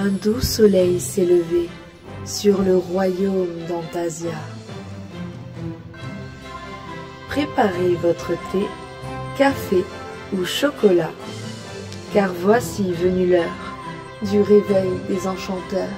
un doux soleil s'est levé sur le royaume d'Antasia. Préparez votre thé, café ou chocolat, car voici venue l'heure du réveil des enchanteurs.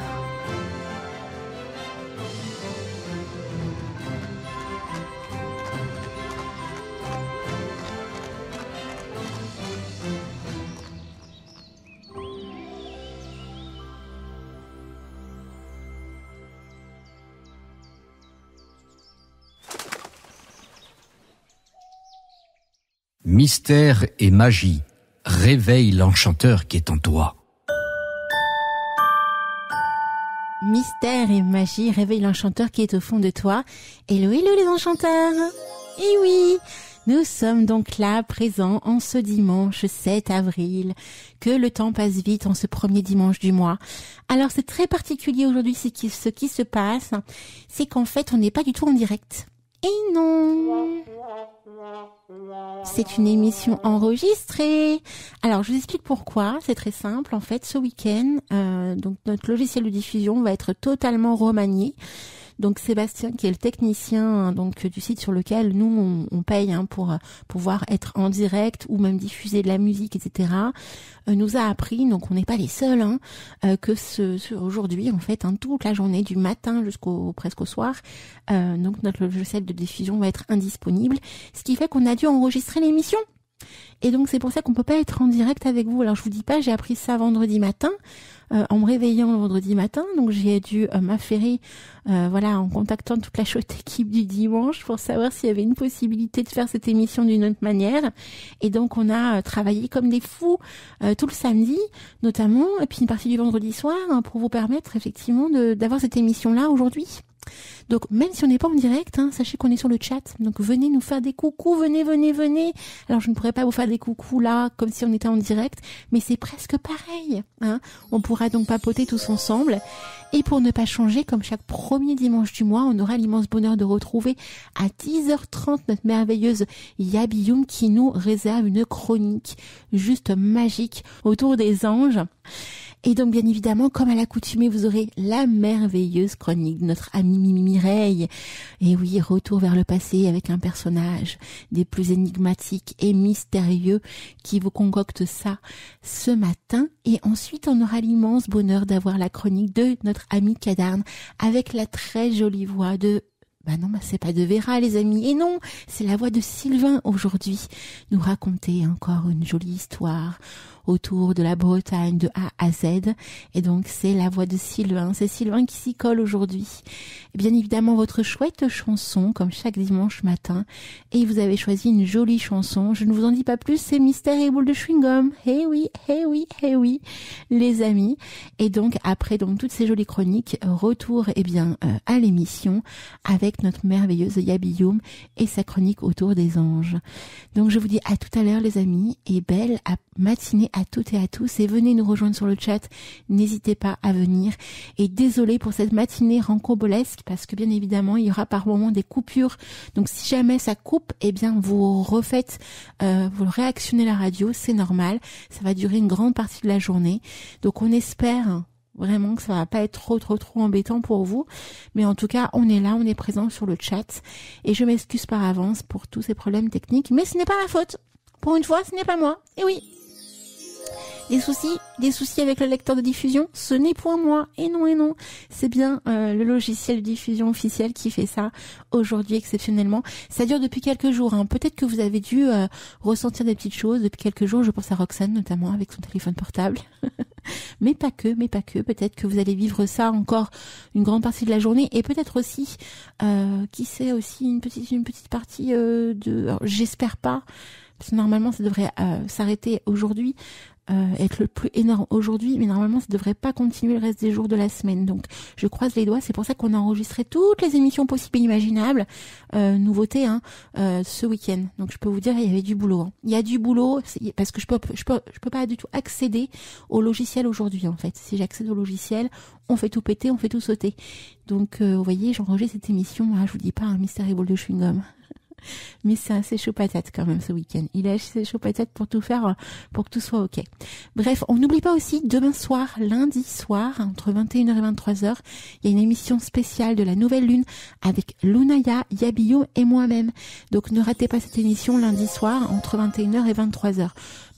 Mystère et magie, réveille l'enchanteur qui est en toi. Mystère et magie, réveille l'enchanteur qui est au fond de toi. Hello, hello les enchanteurs. Et oui, nous sommes donc là, présents en ce dimanche 7 avril. Que le temps passe vite en ce premier dimanche du mois. Alors c'est très particulier aujourd'hui, ce qui se passe, c'est qu'en fait on n'est pas du tout en direct. Et non, c'est une émission enregistrée. Alors je vous explique pourquoi. C'est très simple. En fait, ce week-end, donc notre logiciel de diffusion va être totalement remanié. Donc Sébastien, qui est le technicien donc du site sur lequel nous on paye pour pouvoir être en direct ou même diffuser de la musique, etc., nous a appris, donc on n'est pas les seuls, que aujourd'hui en fait, toute la journée du matin jusqu'au presque au soir, donc notre logiciel de diffusion va être indisponible, ce qui fait qu'on a dû enregistrer l'émission. Et donc c'est pour ça qu'on peut pas être en direct avec vous. Alors je vous dis pas, j'ai appris ça vendredi matin, en me réveillant le vendredi matin, donc j'ai dû m'affairer, en contactant toute la chouette équipe du dimanche pour savoir s'il y avait une possibilité de faire cette émission d'une autre manière. Et donc on a travaillé comme des fous tout le samedi, notamment, et puis une partie du vendredi soir, pour vous permettre effectivement d'avoir cette émission-là aujourd'hui. Donc même si on n'est pas en direct, sachez qu'on est sur le chat, donc venez nous faire des coucous, venez. Alors je ne pourrais pas vous faire des coucous là comme si on était en direct, mais c'est presque pareil, On pourra donc papoter tous ensemble. Et pour ne pas changer, comme chaque premier dimanche du mois, on aura l'immense bonheur de retrouver à 10h30 notre merveilleuse Yabiyoum qui nous réserve une chronique juste magique autour des anges. Et donc, bien évidemment, comme à l'accoutumée, vous aurez la merveilleuse chronique de notre amie Mireille. Et oui, retour vers le passé avec un personnage des plus énigmatiques et mystérieux qui vous concocte ça ce matin. Et ensuite, on aura l'immense bonheur d'avoir la chronique de notre amie Cadarne avec la très jolie voix de... c'est pas de Vera, les amis. Et non, c'est la voix de Sylvain aujourd'hui. Nous raconter encore une jolie histoire autour de la Bretagne de A à Z. Et donc, c'est la voix de Sylvain. C'est Sylvain qui s'y colle aujourd'hui. Et bien évidemment, votre chouette chanson, comme chaque dimanche matin. Et vous avez choisi une jolie chanson. Je ne vous en dis pas plus, c'est Mystère et boule de chewing-gum. Eh oui, les amis. Et donc, après toutes ces jolies chroniques, retour, à l'émission avec notre merveilleuse Yabiyoum et sa chronique autour des anges. Donc je vous dis à tout à l'heure les amis, et belle matinée à toutes et à tous, et venez nous rejoindre sur le chat, n'hésitez pas à venir. Et désolé pour cette matinée rancambolesque, parce que bien évidemment il y aura par moments des coupures, donc si jamais ça coupe, vous refaites, vous réactionnez la radio, c'est normal, ça va durer une grande partie de la journée, donc on espère vraiment que ça va pas être trop embêtant pour vous. Mais en tout cas, on est là, on est présent sur le chat. Et je m'excuse par avance pour tous ces problèmes techniques. Mais ce n'est pas ma faute. Pour une fois, ce n'est pas moi. Et oui. Des soucis avec le lecteur de diffusion, ce n'est point moi. Et non. C'est bien le logiciel de diffusion officiel qui fait ça aujourd'hui exceptionnellement. Ça dure depuis quelques jours. Peut-être que vous avez dû ressentir des petites choses depuis quelques jours. Je pense à Roxane notamment avec son téléphone portable. Mais pas que. Peut-être que vous allez vivre ça encore une grande partie de la journée. Et peut-être aussi, qui sait, aussi une petite partie alors, j'espère pas. Parce que normalement, ça devrait s'arrêter aujourd'hui. Être le plus énorme aujourd'hui, mais normalement ça devrait pas continuer le reste des jours de la semaine. Donc je croise les doigts, c'est pour ça qu'on a enregistré toutes les émissions possibles et imaginables, nouveautés ce week-end. Donc je peux vous dire, il y avait du boulot. Il y a du boulot parce que je peux pas du tout accéder au logiciel aujourd'hui en fait. Si j'accède au logiciel, on fait tout péter, on fait tout sauter. Donc vous voyez, j'enregistre cette émission, je vous dis pas un mystère et boule de chewing-gum. Mais c'est assez chaud patate quand même ce week-end. Il est assez chaud patate pour tout faire, pour que tout soit ok. Bref, on n'oublie pas aussi demain soir, lundi soir, entre 21h et 23h, il y a une émission spéciale de la Nouvelle Lune avec Lunaya, Yabio et moi-même. Donc ne ratez pas cette émission lundi soir entre 21h et 23h.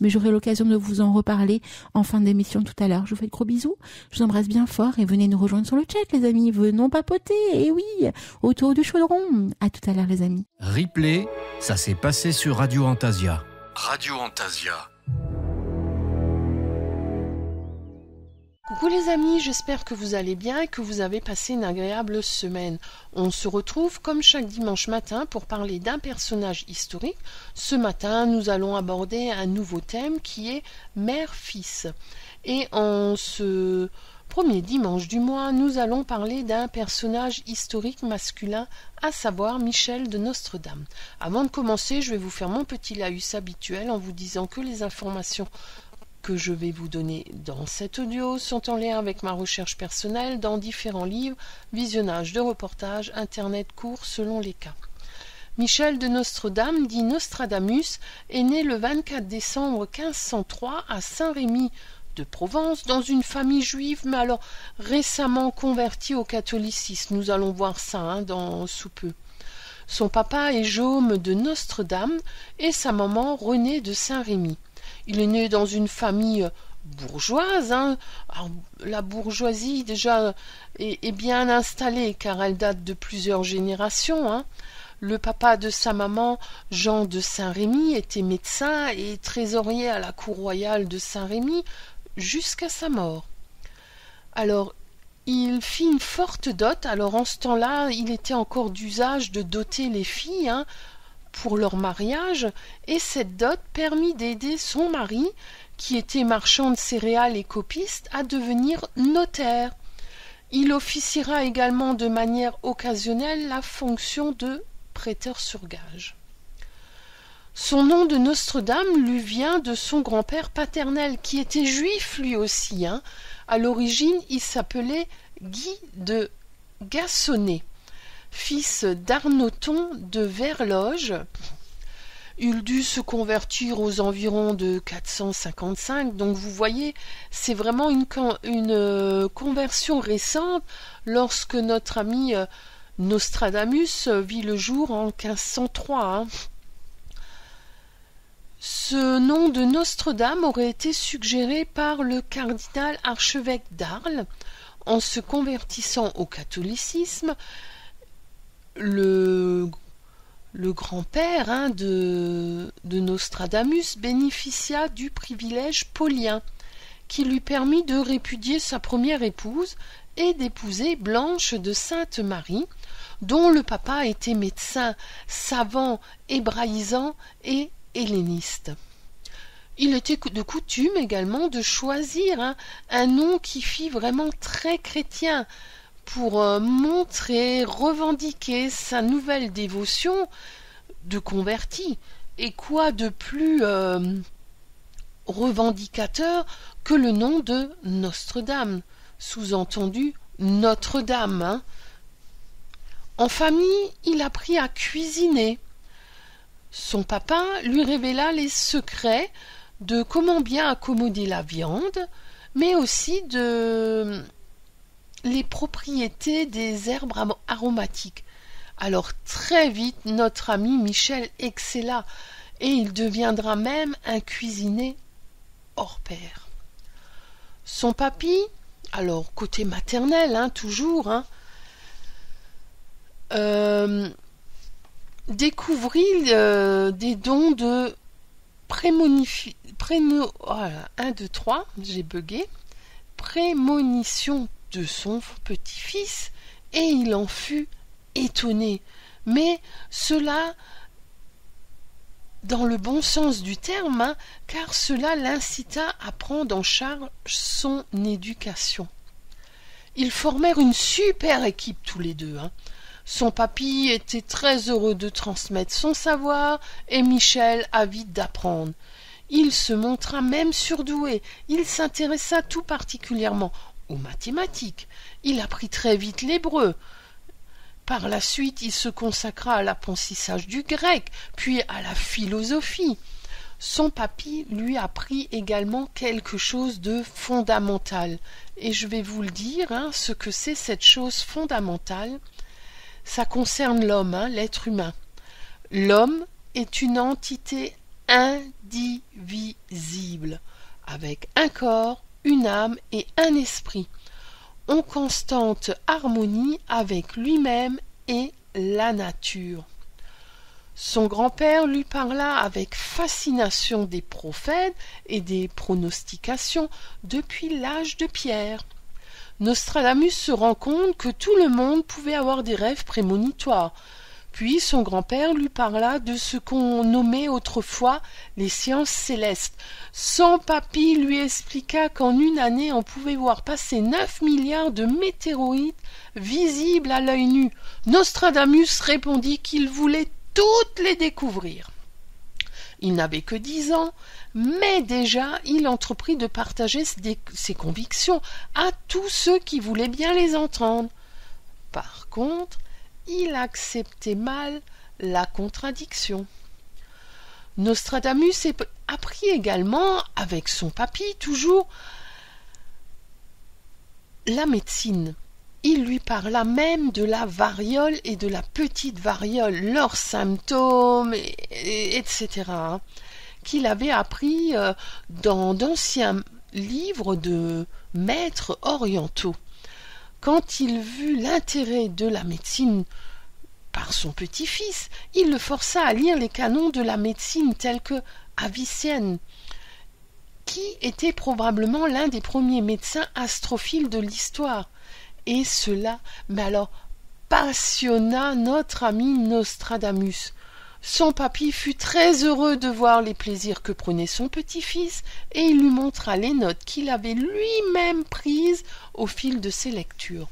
Mais j'aurai l'occasion de vous en reparler en fin d'émission tout à l'heure. Je vous fais de gros bisous, je vous embrasse bien fort et venez nous rejoindre sur le chat les amis. Venons papoter, et oui, autour du chaudron. À tout à l'heure les amis. Replay, ça s'est passé sur Radio Antasia. Radio Antasia. Coucou les amis, j'espère que vous allez bien et que vous avez passé une agréable semaine. On se retrouve comme chaque dimanche matin pour parler d'un personnage historique. Ce matin, nous allons aborder un nouveau thème qui est mère-fils. Et en ce premier dimanche du mois, nous allons parler d'un personnage historique masculin, à savoir Michel de Nostredame. Avant de commencer, je vais vous faire mon petit laïus habituel en vous disant que les informations que je vais vous donner dans cet audio sont en lien avec ma recherche personnelle dans différents livres, visionnages de reportages, internet court selon les cas. Michel de Nostredame, dit Nostradamus, est né le 24 décembre 1503 à Saint-Rémy de Provence, dans une famille juive, mais alors récemment convertie au catholicisme. Nous allons voir ça dans sous peu. Son papa est Jaume de Nostredame et sa maman Renée de Saint-Rémy. Il est né dans une famille bourgeoise. Alors, la bourgeoisie déjà est bien installée car elle date de plusieurs générations. Le papa de sa maman, Jean de Saint-Rémy, était médecin et trésorier à la cour royale de Saint-Rémy jusqu'à sa mort. Alors, il fit une forte dot. Alors, en ce temps-là, il était encore d'usage de doter les filles pour leur mariage, et cette dot permit d'aider son mari, qui était marchand de céréales et copiste, à devenir notaire. Il officiera également de manière occasionnelle la fonction de prêteur sur gage. Son nom de Nostredame lui vient de son grand-père paternel, qui était juif lui aussi. À l'origine, il s'appelait Guy de Gassonnet, fils d'Arnoton de Verloge. Il dut se convertir aux environs de 455, donc vous voyez, c'est vraiment une conversion récente lorsque notre ami Nostradamus vit le jour en 1503. Ce nom de Nostredame aurait été suggéré par le cardinal archevêque d'Arles en se convertissant au catholicisme. Le grand-père de Nostradamus bénéficia du privilège paulien qui lui permit de répudier sa première épouse et d'épouser Blanche de Sainte-Marie, dont le papa était médecin, savant, hébraïsant et helléniste. Il était de coutume également de choisir un nom qui fît vraiment très chrétien, pour montrer, revendiquer sa nouvelle dévotion de converti. Et quoi de plus revendicateur que le nom de Nostredame, sous-entendu Notre-Dame. En famille, il apprit à cuisiner. Son papa lui révéla les secrets de comment bien accommoder la viande, mais aussi de les propriétés des herbes aromatiques. Alors très vite, notre ami Michel excella et il deviendra même un cuisinier hors pair. Son papy, alors côté maternel, toujours, découvrit des dons de prémonition de son petit-fils, et il en fut étonné, mais cela dans le bon sens du terme, car cela l'incita à prendre en charge son éducation. Ils formèrent une super équipe tous les deux. Son papy était très heureux de transmettre son savoir, et Michel avide d'apprendre. Il se montra même surdoué, il s'intéressa tout particulièrement aux mathématiques. Il apprit très vite l'hébreu. Par la suite, il se consacra à l'apprentissage du grec, puis à la philosophie. Son papy lui apprit également quelque chose de fondamental. Et je vais vous le dire, ce que c'est cette chose fondamentale. Ça concerne l'homme, l'être humain. L'homme est une entité indivisible, avec un corps, une âme et un esprit, en constante harmonie avec lui-même et la nature. Son grand-père lui parla avec fascination des prophètes et des pronostications depuis l'âge de pierre. Nostradamus se rend compte que tout le monde pouvait avoir des rêves prémonitoires. Puis son grand-père lui parla de ce qu'on nommait autrefois les sciences célestes. Son papy lui expliqua qu'en une année on pouvait voir passer 9 milliards de météorites visibles à l'œil nu. Nostradamus répondit qu'il voulait toutes les découvrir. Il n'avait que 10 ans, mais déjà il entreprit de partager ses convictions à tous ceux qui voulaient bien les entendre. Par contre, il acceptait mal la contradiction. Nostradamus apprit également, avec son papy toujours, la médecine. Il lui parla même de la variole et de la petite variole, leurs symptômes, etc., qu'il avait appris dans d'anciens livres de maîtres orientaux. Quand il vit l'intérêt de la médecine par son petit-fils, il le força à lire les canons de la médecine tels que Avicenne, qui était probablement l'un des premiers médecins astrophiles de l'histoire. Et cela, passionna notre ami Nostradamus. Son papy fut très heureux de voir les plaisirs que prenait son petit-fils, et il lui montra les notes qu'il avait lui-même prises au fil de ses lectures.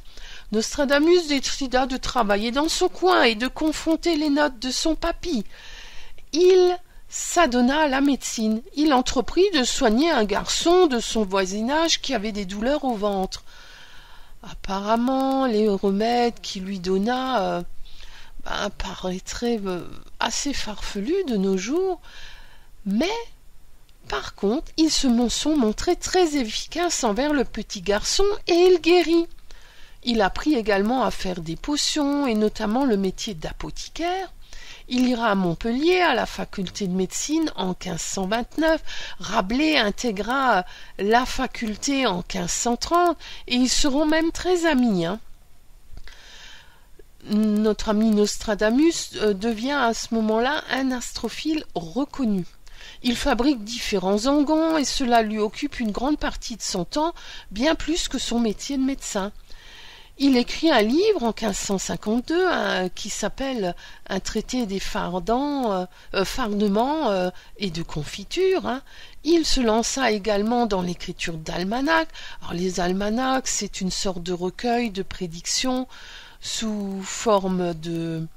Nostradamus décida de travailler dans son coin et de confronter les notes de son papy. Il s'adonna à la médecine. Il entreprit de soigner un garçon de son voisinage qui avait des douleurs au ventre. Apparemment, les remèdes qu'il lui donna paraîtraient assez farfelus de nos jours, mais par contre, ils se sont montrés très efficaces envers le petit garçon et il guérit. Il apprit également à faire des potions et notamment le métier d'apothicaire. Il ira à Montpellier, à la faculté de médecine, en 1529. Rabelais intégra la faculté en 1530 et ils seront même très amis. Notre ami Nostradamus devient à ce moment-là un astrophile reconnu. Il fabrique différents onguents et cela lui occupe une grande partie de son temps, bien plus que son métier de médecin. Il écrit un livre en 1552 qui s'appelle « Un traité des fardements et de confiture ». Il se lança également dans l'écriture d'almanachs. Alors les almanachs, c'est une sorte de recueil de prédictions sous forme de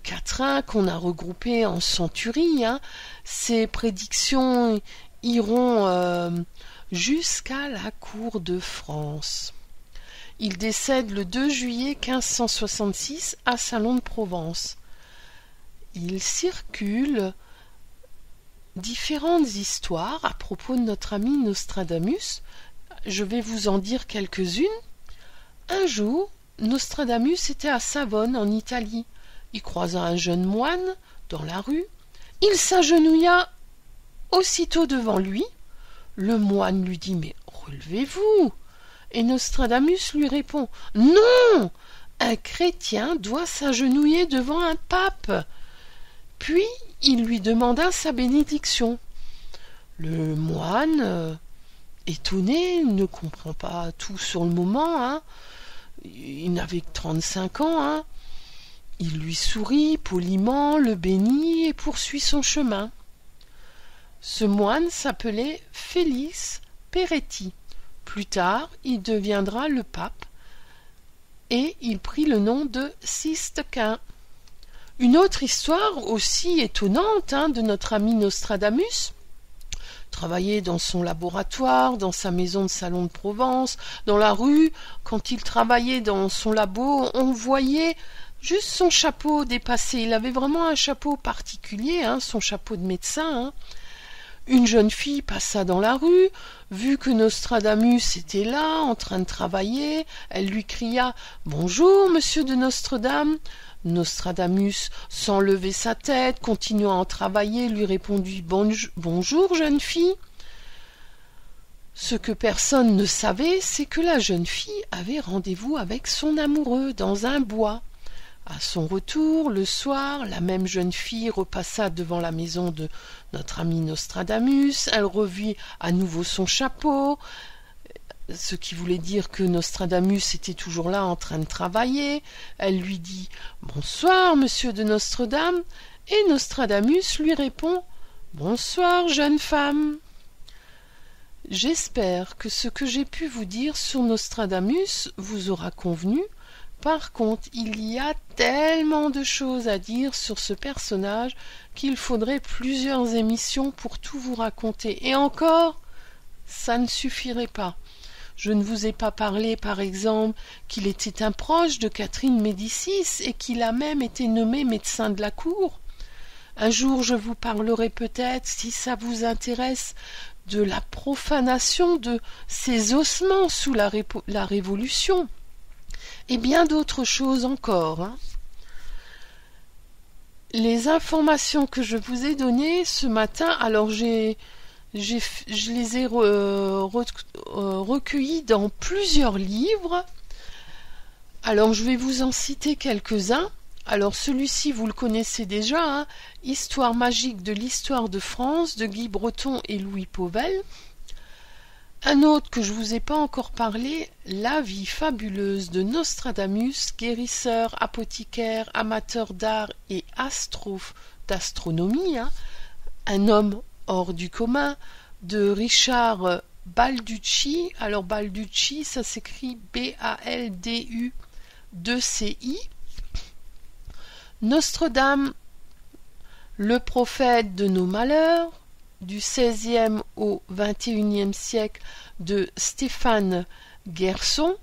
quatrains qu'on a regroupés en centuries. Ces prédictions iront jusqu'à la cour de France. Il décède le 2 juillet 1566 à Salon de Provence. Il circule différentes histoires à propos de notre ami Nostradamus. Je vais vous en dire quelques-unes. Un jour, Nostradamus était à Savone, en Italie. Il croisa un jeune moine dans la rue. Il s'agenouilla aussitôt devant lui. Le moine lui dit « Mais relevez-vous !» Et Nostradamus lui répond « Non, un chrétien doit s'agenouiller devant un pape. » Puis il lui demanda sa bénédiction. Le moine, étonné, ne comprend pas tout sur le moment. Il n'avait que 35 ans. Il lui sourit poliment, le bénit et poursuit son chemin. Ce moine s'appelait Félix Peretti. Plus tard, il deviendra le pape et il prit le nom de Sistequin. Une autre histoire aussi étonnante de notre ami Nostradamus. Travaillait dans son laboratoire, dans sa maison de Salon de Provence, dans la rue. Quand il travaillait dans son labo, on voyait Juste son chapeau dépassé. Il avait vraiment un chapeau particulier, son chapeau de médecin. Une jeune fille passa dans la rue, vu que Nostradamus était là, en train de travailler. Elle lui cria « Bonjour, monsieur de Notre-Dame !» Nostradamus, sans lever sa tête, continuant à travailler, lui répondit « Bonjour, jeune fille !» Ce que personne ne savait, c'est que la jeune fille avait rendez-vous avec son amoureux dans un bois. À son retour, le soir, la même jeune fille repassa devant la maison de notre ami Nostradamus. Elle revit à nouveau son chapeau, ce qui voulait dire que Nostradamus était toujours là en train de travailler. Elle lui dit « Bonsoir, monsieur de Notre-Dame » et Nostradamus lui répond « Bonsoir, jeune femme ». J'espère que ce que j'ai pu vous dire sur Nostradamus vous aura convenu. Par contre, il y a tellement de choses à dire sur ce personnage qu'il faudrait plusieurs émissions pour tout vous raconter. Et encore, ça ne suffirait pas. Je ne vous ai pas parlé, par exemple, qu'il était un proche de Catherine Médicis et qu'il a même été nommé médecin de la cour. Un jour, je vous parlerai peut-être, si ça vous intéresse, de la profanation de ses ossements sous la Révolution. Et bien d'autres choses encore. Les informations que je vous ai données ce matin, alors je les ai recueillies dans plusieurs livres. Alors je vais vous en citer quelques-uns. Alors celui-ci, vous le connaissez déjà, Histoire magique de l'histoire de France de Guy Breton et Louis Pauvel. Un autre que je vous ai pas encore parlé, La vie fabuleuse de Nostradamus, guérisseur, apothicaire, amateur d'art et d'astronomie, un homme hors du commun, de Richard Balducci. Alors Balducci, ça s'écrit B-A-L-D-U-2-C-I. Nostradame, le prophète de nos malheurs, du XVIe au XXIe siècle, de Stéphane Gerson.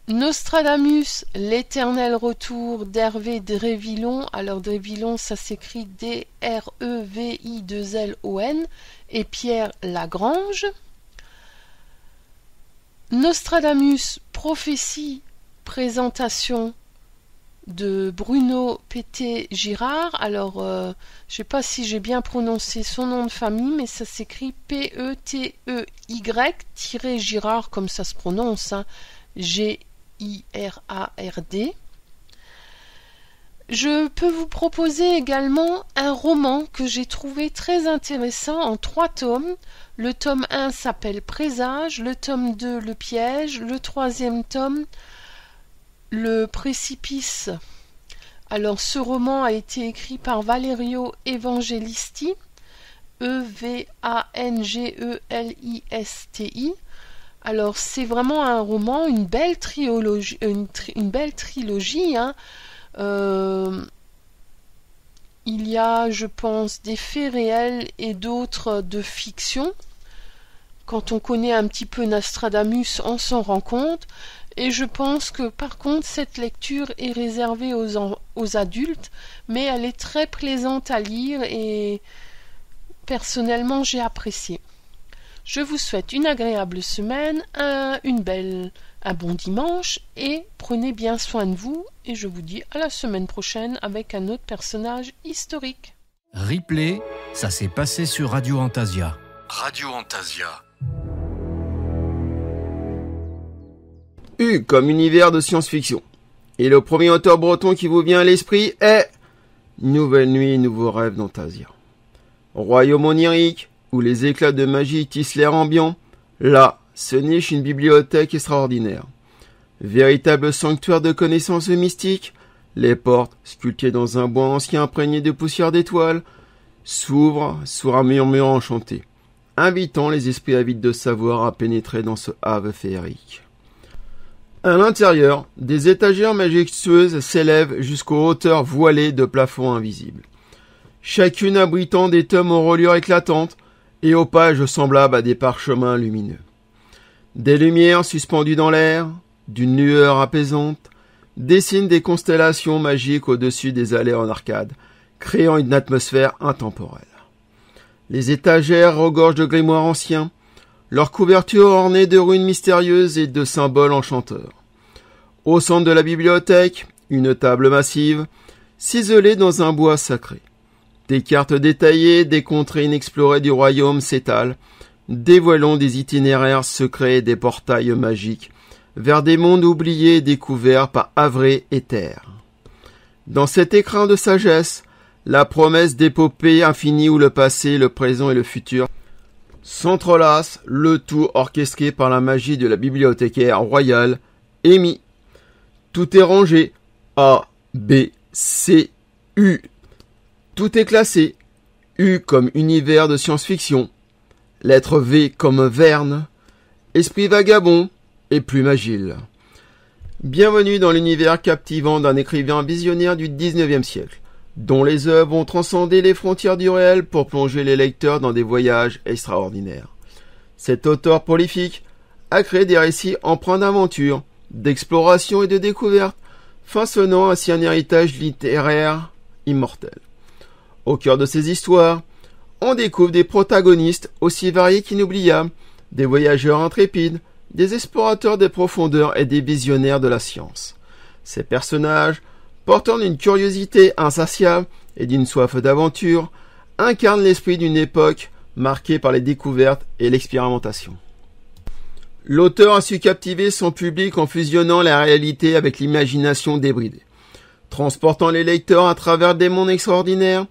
Nostradamus, l'éternel retour d'Hervé Drévillon. Alors Drévillon, ça s'écrit D-R-E-V-I-2-L-O-N, et Pierre Lagrange. Nostradamus, prophétie, présentation de Bruno Pété-Girard. Alors, je ne sais pas si j'ai bien prononcé son nom de famille, mais ça s'écrit P-E-T-E-Y-Girard, comme ça se prononce, G-I-R-A-R-D. Je peux vous proposer également un roman que j'ai trouvé très intéressant en 3 tomes. Le tome 1 s'appelle Présage, le tome 2 Le piège, le 3e tome Le précipice. Alors ce roman a été écrit par Valerio Evangelisti, E-V-A-N-G-E-L-I-S-T-I. Alors c'est vraiment un roman, une belle trilogie, il y a, je pense, des faits réels et d'autres de fiction. Quand on connaît un petit peu Nostradamus, on s'en rend compte. Et je pense que par contre cette lecture est réservée aux adultes, mais elle est très plaisante à lire et personnellement j'ai apprécié. Je vous souhaite une agréable semaine, un bon dimanche et prenez bien soin de vous et je vous dis à la semaine prochaine avec un autre personnage historique. Replay, ça s'est passé sur Radio Antasia. Radio Antasia. U comme univers de science-fiction. Et le premier auteur breton qui vous vient à l'esprit est Nouvelle nuit, nouveau rêve d'Antasia. Royaume onirique, où les éclats de magie tissent l'air ambiant, là se niche une bibliothèque extraordinaire. Véritable sanctuaire de connaissances mystiques, les portes, sculptées dans un bois ancien imprégné de poussière d'étoiles, s'ouvrent sur un murmure enchanté, invitant les esprits avides de savoir à pénétrer dans ce havre féerique. À l'intérieur, des étagères majestueuses s'élèvent jusqu'aux hauteurs voilées de plafonds invisibles, chacune abritant des tomes aux reliures éclatantes et aux pages semblables à des parchemins lumineux. Des lumières suspendues dans l'air, d'une lueur apaisante, dessine des constellations magiques au-dessus des allées en arcade, créant une atmosphère intemporelle. Les étagères regorgent de grimoires anciens, leurs couvertures ornées de runes mystérieuses et de symboles enchanteurs. Au centre de la bibliothèque, une table massive, ciselée dans un bois sacré. Des cartes détaillées des contrées inexplorées du royaume s'étalent, dévoilant des itinéraires secrets et des portails magiques vers des mondes oubliés et découverts par Avré et Terre. Dans cet écrin de sagesse, la promesse d'épopée infinie où le passé, le présent et le futur s'entrelacent, le tout orchestré par la magie de la bibliothécaire royale, Amy. Tout est rangé, A, B, C, U. Tout est classé, U comme univers de science-fiction, lettre V comme Verne, esprit vagabond et plume agile. Bienvenue dans l'univers captivant d'un écrivain visionnaire du XIXe siècle, dont les œuvres ont transcendé les frontières du réel pour plonger les lecteurs dans des voyages extraordinaires. Cet auteur prolifique a créé des récits empreints d'aventure, d'exploration et de découverte, façonnant ainsi un héritage littéraire immortel. Au cœur de ces histoires, on découvre des protagonistes aussi variés qu'inoubliables, des voyageurs intrépides, des explorateurs des profondeurs et des visionnaires de la science. Ces personnages, portant d'une curiosité insatiable et d'une soif d'aventure, incarnent l'esprit d'une époque marquée par les découvertes et l'expérimentation. L'auteur a su captiver son public en fusionnant la réalité avec l'imagination débridée. Transportant les lecteurs à travers des mondes extraordinaires,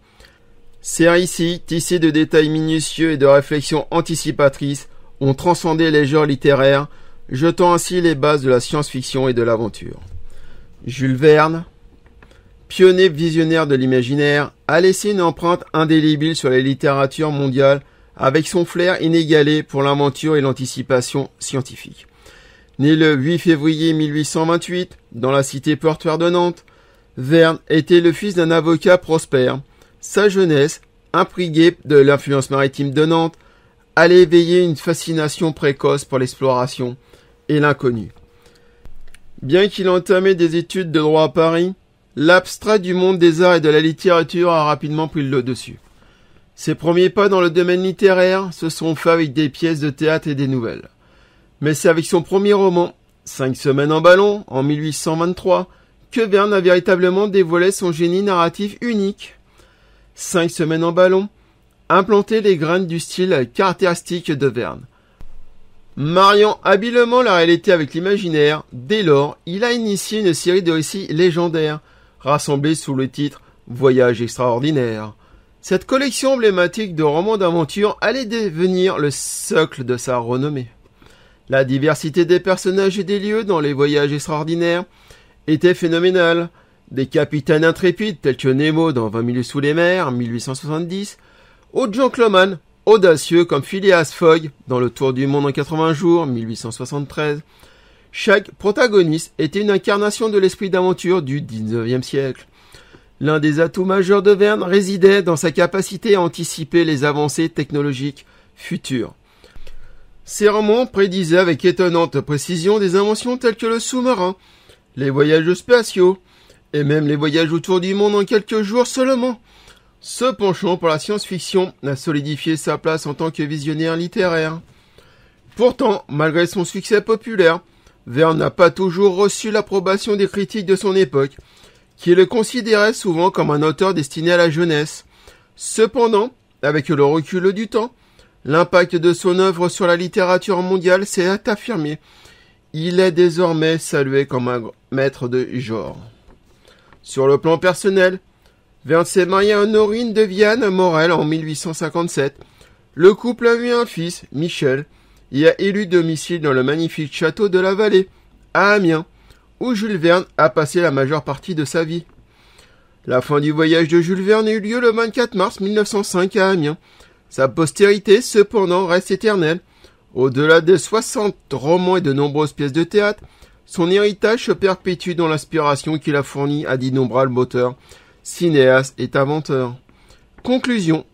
ces récits, tissés de détails minutieux et de réflexions anticipatrices, ont transcendé les genres littéraires, jetant ainsi les bases de la science-fiction et de l'aventure. Jules Verne, pionnier visionnaire de l'imaginaire, a laissé une empreinte indélébile sur la littérature mondiale avec son flair inégalé pour l'aventure et l'anticipation scientifique. Né le 8 février 1828 dans la cité portuaire de Nantes, Verne était le fils d'un avocat prospère. Sa jeunesse, imprégée de l'influence maritime de Nantes, allait éveiller une fascination précoce pour l'exploration et l'inconnu. Bien qu'il entamait des études de droit à Paris, l'abstrait du monde des arts et de la littérature a rapidement pris le dessus. Ses premiers pas dans le domaine littéraire se sont faits avec des pièces de théâtre et des nouvelles. Mais c'est avec son premier roman, 5 semaines en ballon, en 1823, que Verne a véritablement dévoilé son génie narratif unique. 5 semaines en ballon, implanter les graines du style caractéristique de Verne. Mariant habilement la réalité avec l'imaginaire, dès lors, il a initié une série de récits légendaires, rassemblés sous le titre « Voyage extraordinaire ». Cette collection emblématique de romans d'aventure allait devenir le socle de sa renommée. La diversité des personnages et des lieux dans les voyages extraordinaires était phénoménale. Des capitaines intrépides tels que Nemo dans 20 milieux sous les mers, 1870, aux gentlemen audacieux comme Phileas Fogg dans Le Tour du monde en 80 jours, 1873. Chaque protagoniste était une incarnation de l'esprit d'aventure du XIXe siècle. L'un des atouts majeurs de Verne résidait dans sa capacité à anticiper les avancées technologiques futures. Ses romans prédisaient avec étonnante précision des inventions telles que le sous-marin, les voyages spatiaux, et même les voyages autour du monde en quelques jours seulement. Ce penchant pour la science-fiction a solidifié sa place en tant que visionnaire littéraire. Pourtant, malgré son succès populaire, Verne n'a pas toujours reçu l'approbation des critiques de son époque, qui le considéraient souvent comme un auteur destiné à la jeunesse. Cependant, avec le recul du temps, l'impact de son œuvre sur la littérature mondiale s'est affirmé. Il est désormais salué comme un maître de genre. Sur le plan personnel, Verne s'est marié à Honorine de Viane Morel en 1857. Le couple a eu un fils, Michel, et a élu domicile dans le magnifique château de la Vallée, à Amiens, où Jules Verne a passé la majeure partie de sa vie. La fin du voyage de Jules Verne a eu lieu le 24 mars 1905 à Amiens. Sa postérité, cependant, reste éternelle. Au-delà des 60 romans et de nombreuses pièces de théâtre, son héritage se perpétue dans l'inspiration qu'il a fournie à d'innombrables auteurs, cinéastes et inventeurs. Conclusion.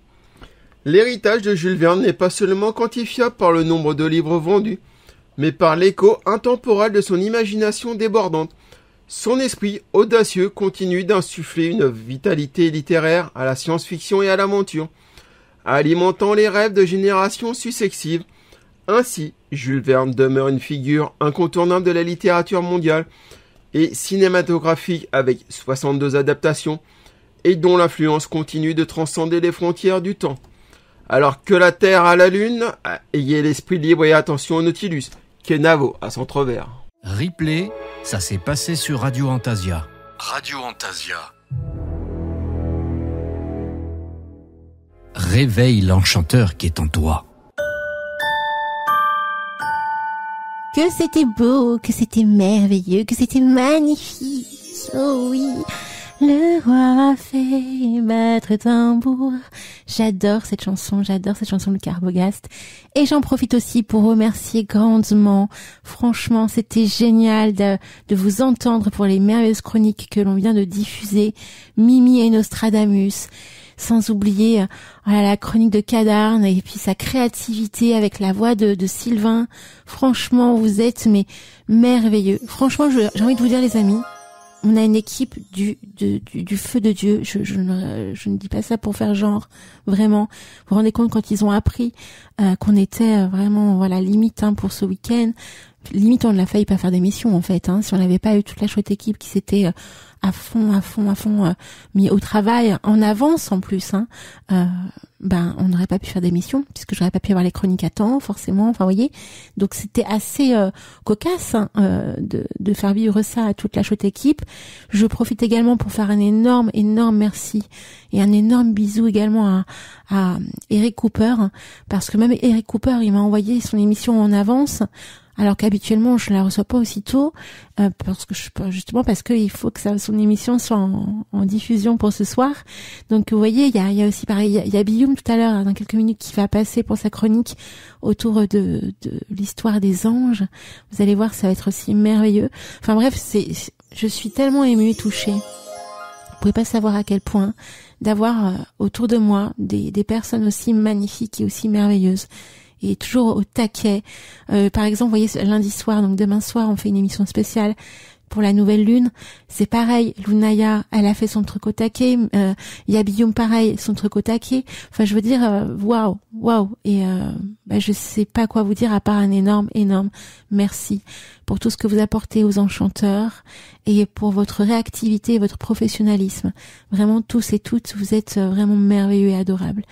L'héritage de Jules Verne n'est pas seulement quantifiable par le nombre de livres vendus, mais par l'écho intemporel de son imagination débordante, Son esprit audacieux continue d'insuffler une vitalité littéraire à la science-fiction et à l'aventure, alimentant les rêves de générations successives. Ainsi, Jules Verne demeure une figure incontournable de la littérature mondiale et cinématographique avec 62 adaptations et dont l'influence continue de transcender les frontières du temps. Alors que la Terre a la Lune, ayez l'esprit libre et attention au Nautilus, Kenavo à Centre-Vert. Replay, ça s'est passé sur Radio Antasia. Radio Antasia. Réveille l'enchanteur qui est en toi. Que c'était beau, que c'était merveilleux, que c'était magnifique. Oh oui, le roi a fait battre tambour. J'adore cette chanson de Carbogast. Et j'en profite aussi pour remercier grandement. Franchement, c'était génial de vous entendre pour les merveilleuses chroniques que l'on vient de diffuser. Mimi et Nostradamus. Sans oublier la chronique de Cadarne et puis sa créativité avec la voix de Sylvain. Franchement, vous êtes mais merveilleux. Franchement, j'ai envie de vous dire, les amis, on a une équipe du feu de Dieu. Je ne dis pas ça pour faire genre, vraiment. Vous vous rendez compte quand ils ont appris qu'on était vraiment limite pour ce week-end. Limite, on ne l'a failli pas faire d'émission en fait. Si on n'avait pas eu toute la chouette équipe qui s'était à fond mis au travail en avance en plus, on n'aurait pas pu faire d'émission puisque j'aurais pas pu avoir les chroniques à temps forcément. Enfin, vous voyez, donc c'était assez cocasse de faire vivre ça à toute la chouette équipe. Je profite également pour faire un énorme merci et un énorme bisou également à Eric Cooper, parce que même Eric Cooper, il m'a envoyé son émission en avance. Alors qu'habituellement je la reçois pas aussitôt parce que il faut que son émission soit en diffusion pour ce soir. Donc vous voyez, il y a aussi pareil, il y a Bioum tout à l'heure dans quelques minutes qui va passer pour sa chronique autour de l'histoire des anges. Vous allez voir, ça va être aussi merveilleux. Enfin bref, je suis tellement émue et touchée. Vous pouvez pas savoir à quel point d'avoir autour de moi des personnes aussi magnifiques et aussi merveilleuses. Et toujours au taquet. Par exemple, vous voyez, lundi soir, donc demain soir, on fait une émission spéciale pour la nouvelle lune. C'est pareil, Lunaya, elle a fait son truc au taquet. Yabiyum, pareil, son truc au taquet. Enfin, je veux dire, waouh. Et je sais pas quoi vous dire à part un énorme merci pour tout ce que vous apportez aux enchanteurs et pour votre réactivité et votre professionnalisme. Vraiment, tous et toutes, vous êtes vraiment merveilleux et adorables.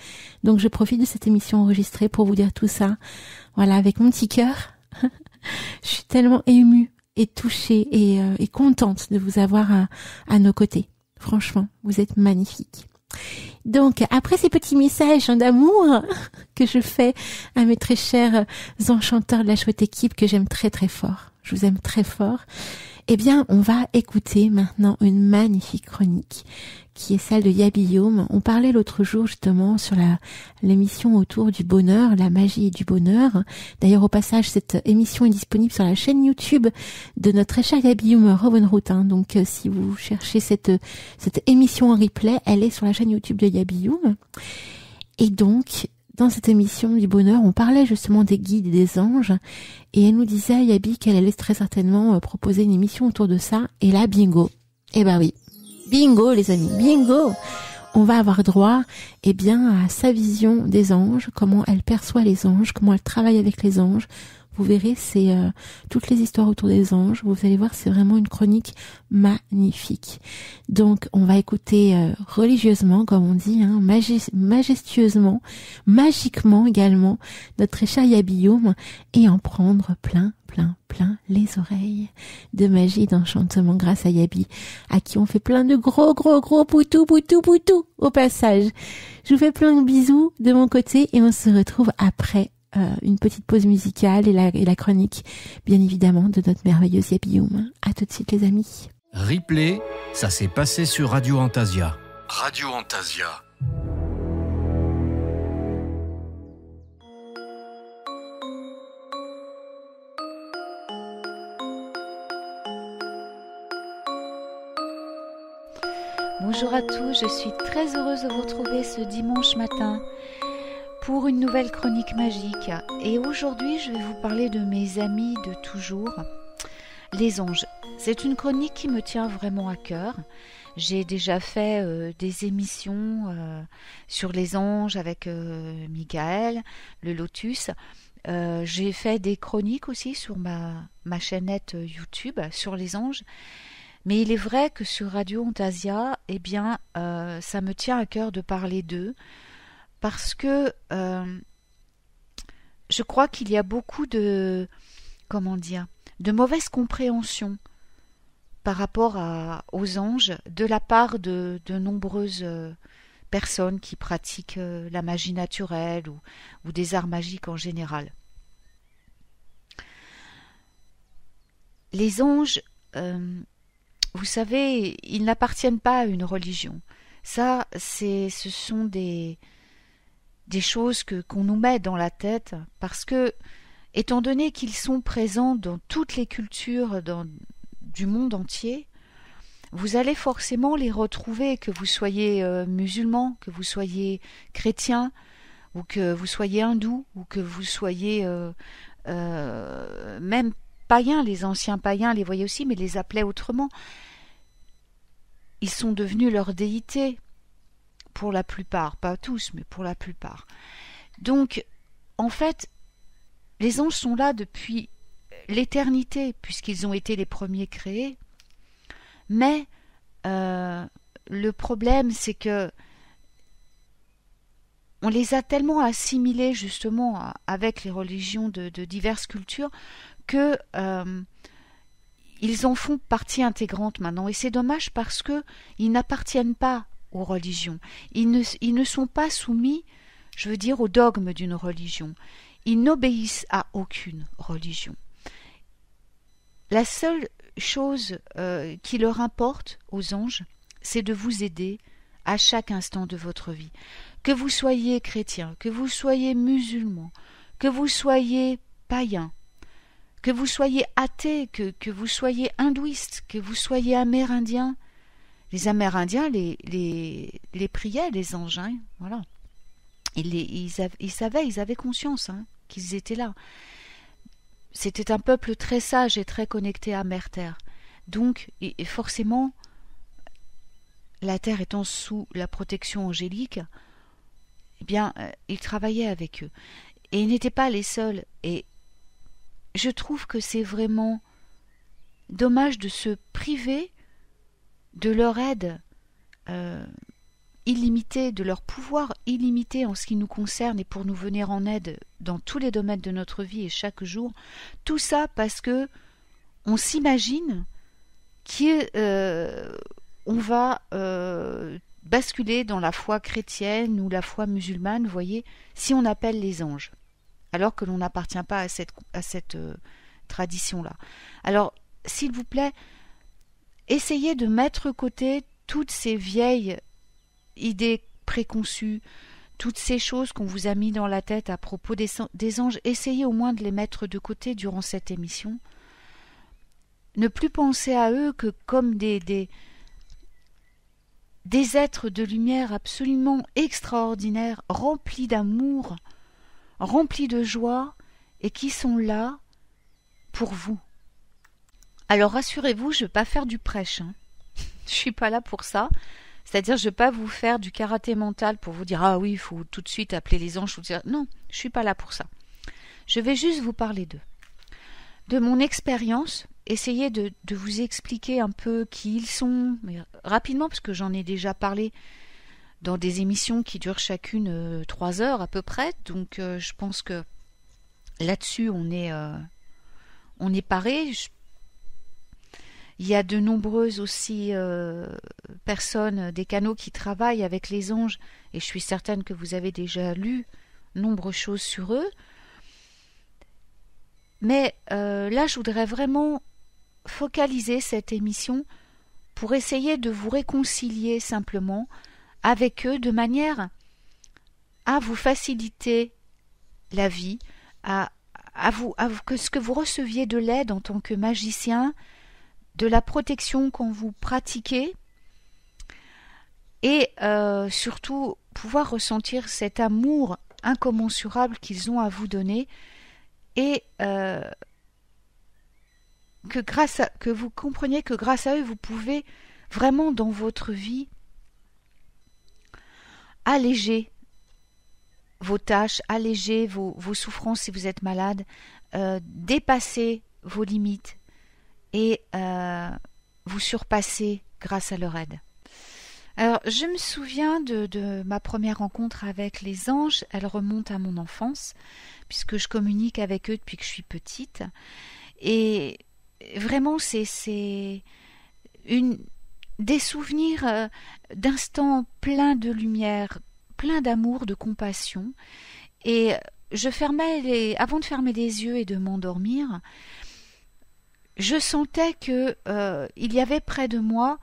Donc, je profite de cette émission enregistrée pour vous dire tout ça. Voilà, avec mon petit cœur. Je suis tellement émue et touchée et contente de vous avoir à nos côtés. Franchement, vous êtes magnifiques. Donc, après ces petits messages d'amour que je fais à mes très chers enchanteurs de la chouette équipe que j'aime très très fort, je vous aime très fort, eh bien, on va écouter maintenant une magnifique chronique qui est celle de Yabiyum. On parlait l'autre jour justement sur l'émission autour du bonheur, la magie du bonheur. D'ailleurs, au passage, cette émission est disponible sur la chaîne YouTube de notre très cher Yabiyum Rovenrout. Donc, si vous cherchez cette émission en replay, elle est sur la chaîne YouTube de Yabiyum. Et donc, dans cette émission du bonheur, on parlait justement des guides et des anges. Et elle nous disait à Yabi qu'elle allait très certainement proposer une émission autour de ça. Et là, bingo. Eh ben oui. Bingo, les amis, bingo! On va avoir droit, à sa vision des anges, comment elle perçoit les anges, comment elle travaille avec les anges. Vous verrez, c'est toutes les histoires autour des anges. Vous allez voir, c'est vraiment une chronique magnifique. Donc, on va écouter religieusement, comme on dit, majestueusement, magiquement également, notre très cher Yabiyum, et en prendre plein les oreilles de magie et d'enchantement grâce à Yabi, à qui on fait plein de gros poutou au passage. Je vous fais plein de bisous de mon côté et on se retrouve après une petite pause musicale et la chronique, bien évidemment, de notre merveilleuse Yabiyum. À tout de suite, les amis. Replay, ça s'est passé sur Radio Antasia. Radio Antasia. Bonjour à tous, je suis très heureuse de vous retrouver ce dimanche matin pour une nouvelle chronique magique. Et aujourd'hui, je vais vous parler de mes amis de toujours, les anges. C'est une chronique qui me tient vraiment à cœur. J'ai déjà fait des émissions sur les anges avec Michael, le Lotus. J'ai fait des chroniques aussi sur ma chaînette YouTube sur les anges. Mais il est vrai que sur Radio Antasia, eh bien, ça me tient à cœur de parler d'eux parce que je crois qu'il y a beaucoup de mauvaise compréhension par rapport aux anges de la part de nombreuses personnes qui pratiquent la magie naturelle ou des arts magiques en général. Les anges, vous savez, ils n'appartiennent pas à une religion. Ça, ce sont des choses qu'on nous met dans la tête parce que, étant donné qu'ils sont présents dans toutes les cultures du monde entier, vous allez forcément les retrouver, que vous soyez musulman, que vous soyez chrétien, ou que vous soyez hindou, ou que vous soyez même païens. Les anciens païens les voyaient aussi, mais les appelaient autrement. Ils sont devenus leur déité, pour la plupart, pas tous, mais pour la plupart. Donc, en fait, les anges sont là depuis l'éternité, puisqu'ils ont été les premiers créés. Mais le problème, c'est que on les a tellement assimilés justement avec les religions de diverses cultures que ils en font partie intégrante maintenant. Et c'est dommage parce que ils n'appartiennent pas aux religions. Ils ne sont pas soumis, je veux dire, au dogme d'une religion. Ils n'obéissent à aucune religion. La seule chose qui leur importe aux anges, c'est de vous aider à chaque instant de votre vie. Que vous soyez chrétien, que vous soyez musulman, que vous soyez païen, que vous soyez athée, que vous soyez hindouiste, que vous soyez amérindien. Les Amérindiens les priaient, les anges, hein, voilà. Ils savaient, ils avaient conscience qu'ils étaient là. C'était un peuple très sage et très connecté à Mère Terre. Donc, et forcément, la Terre étant sous la protection angélique, eh bien, ils travaillaient avec eux. Et ils n'étaient pas les seuls. Et je trouve que c'est vraiment dommage de se priver de leur aide illimitée, de leur pouvoir illimité en ce qui nous concerne et pour nous venir en aide dans tous les domaines de notre vie et chaque jour. Tout ça parce que on s'imagine qu'on va basculer dans la foi chrétienne ou la foi musulmane, vous voyez, si on appelle les anges, alors que l'on n'appartient pas à cette tradition-là. Alors, s'il vous plaît, essayez de mettre de côté toutes ces vieilles idées préconçues, toutes ces choses qu'on vous a mis dans la tête à propos des anges. Essayez au moins de les mettre de côté durant cette émission. Ne plus penser à eux que comme des êtres de lumière absolument extraordinaires, remplis d'amour, remplis de joie, et qui sont là pour vous. Alors rassurez-vous, je ne vais pas faire du prêche. Je suis pas là pour ça. C'est-à-dire, je ne vais pas vous faire du karaté mental pour vous dire « Ah oui, il faut tout de suite appeler les anges. » Non, je ne suis pas là pour ça. Je vais juste vous parler d'eux. De mon expérience, essayer de vous expliquer un peu qui ils sont, mais rapidement, parce que j'en ai déjà parlé dans des émissions qui durent chacune 3 heures à peu près. Donc, je pense que là-dessus, on est paré. Il y a de nombreuses aussi personnes, des canaux qui travaillent avec les anges, et je suis certaine que vous avez déjà lu nombreuses choses sur eux. Mais là, je voudrais vraiment focaliser cette émission pour essayer de vous réconcilier simplement avec eux de manière à vous faciliter la vie, à ce que vous receviez de l'aide en tant que magicien, de la protection quand vous pratiquez, et surtout pouvoir ressentir cet amour incommensurable qu'ils ont à vous donner, et que vous compreniez que grâce à eux, vous pouvez vraiment dans votre vie alléger vos tâches, alléger vos souffrances si vous êtes malade, dépasser vos limites et vous surpasser grâce à leur aide. Alors, je me souviens de ma première rencontre avec les anges. Elle remonte à mon enfance, puisque je communique avec eux depuis que je suis petite. Et vraiment, c'est des souvenirs d'instants pleins de lumière, pleins d'amour, de compassion. Et avant de fermer les yeux et de m'endormir, je sentais que il y avait près de moi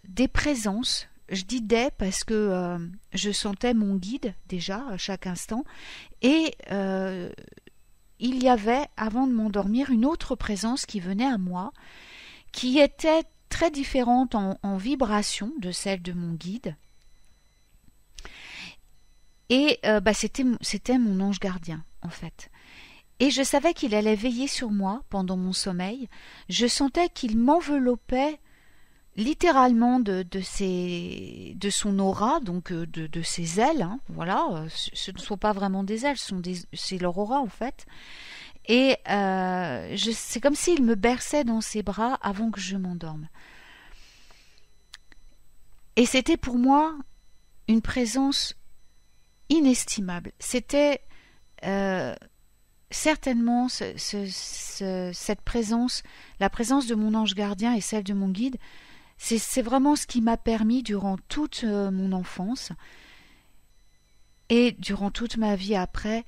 des présences. Je dis des parce que je sentais mon guide déjà à chaque instant, et il y avait, avant de m'endormir, une autre présence qui venait à moi, qui était très différente en vibration de celle de mon guide, et c'était mon ange gardien en fait. Et je savais qu'il allait veiller sur moi pendant mon sommeil. Je sentais qu'il m'enveloppait littéralement de son aura, donc de ses ailes, hein, voilà, ce ne sont pas vraiment des ailes, c'est leur aura en fait, et c'est comme s'il me berçait dans ses bras avant que je m'endorme. Et c'était pour moi une présence inestimable. C'était certainement cette présence, la présence de mon ange gardien et celle de mon guide. C'est vraiment ce qui m'a permis durant toute mon enfance et durant toute ma vie après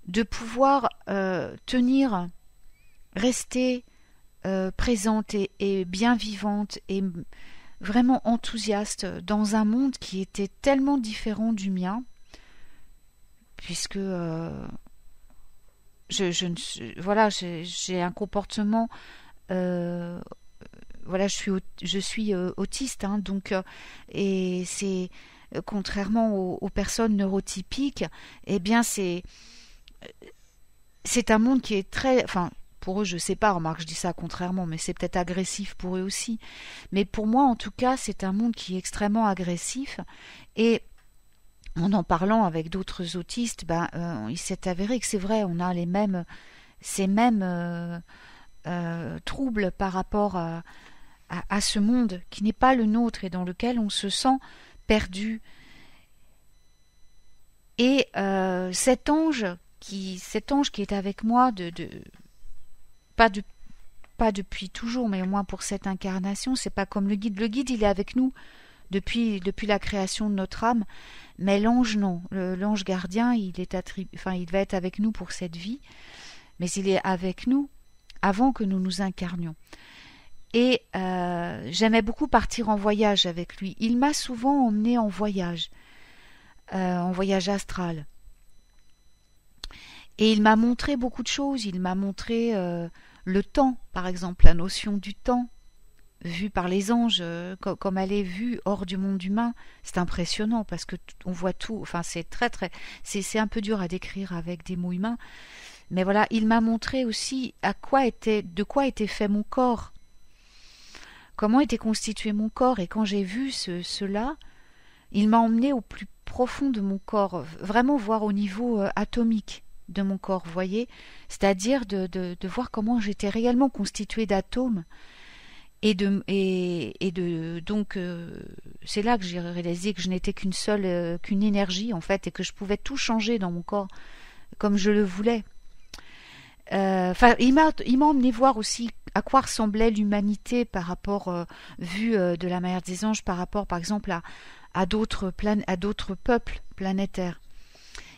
de pouvoir rester présente et bien vivante et vraiment enthousiaste dans un monde qui était tellement différent du mien, puisque j'ai un comportement je suis autiste, hein, donc et c'est contrairement aux personnes neurotypiques, eh bien c'est un monde qui est très, enfin pour eux je sais pas, remarque je dis ça contrairement, mais c'est peut-être agressif pour eux aussi, mais pour moi en tout cas c'est un monde qui est extrêmement agressif. Et en parlant avec d'autres autistes, il s'est avéré que c'est vrai, on a ces mêmes troubles par rapport à ce monde qui n'est pas le nôtre et dans lequel on se sent perdu. Et cet ange qui est avec moi pas depuis toujours, mais au moins pour cette incarnation, c'est pas comme le guide. Le guide, il est avec nous depuis la création de notre âme, mais l'ange non. L'ange gardien, il va être avec nous pour cette vie, mais il est avec nous avant que nous nous incarnions. Et j'aimais beaucoup partir en voyage avec lui. Il m'a souvent emmenée en voyage astral. Et il m'a montré beaucoup de choses. Il m'a montré le temps, par exemple, la notion du temps, vue par les anges, comme elle est vue hors du monde humain. C'est impressionnant parce que on voit tout. Enfin, c'est c'est un peu dur à décrire avec des mots humains. Mais voilà, il m'a montré aussi de quoi était fait mon corps. Comment était constitué mon corps, et quand j'ai vu cela, il m'a emmené au plus profond de mon corps, vraiment voir au niveau atomique de mon corps, vous voyez, c'est-à-dire de voir comment j'étais réellement constituée d'atomes, donc c'est là que j'ai réalisé que je n'étais qu'une énergie en fait, et que je pouvais tout changer dans mon corps comme je le voulais. Il m'a emmené voir aussi à quoi ressemblait l'humanité par rapport, vue de la manière des anges, par rapport par exemple à d'autres peuples planétaires.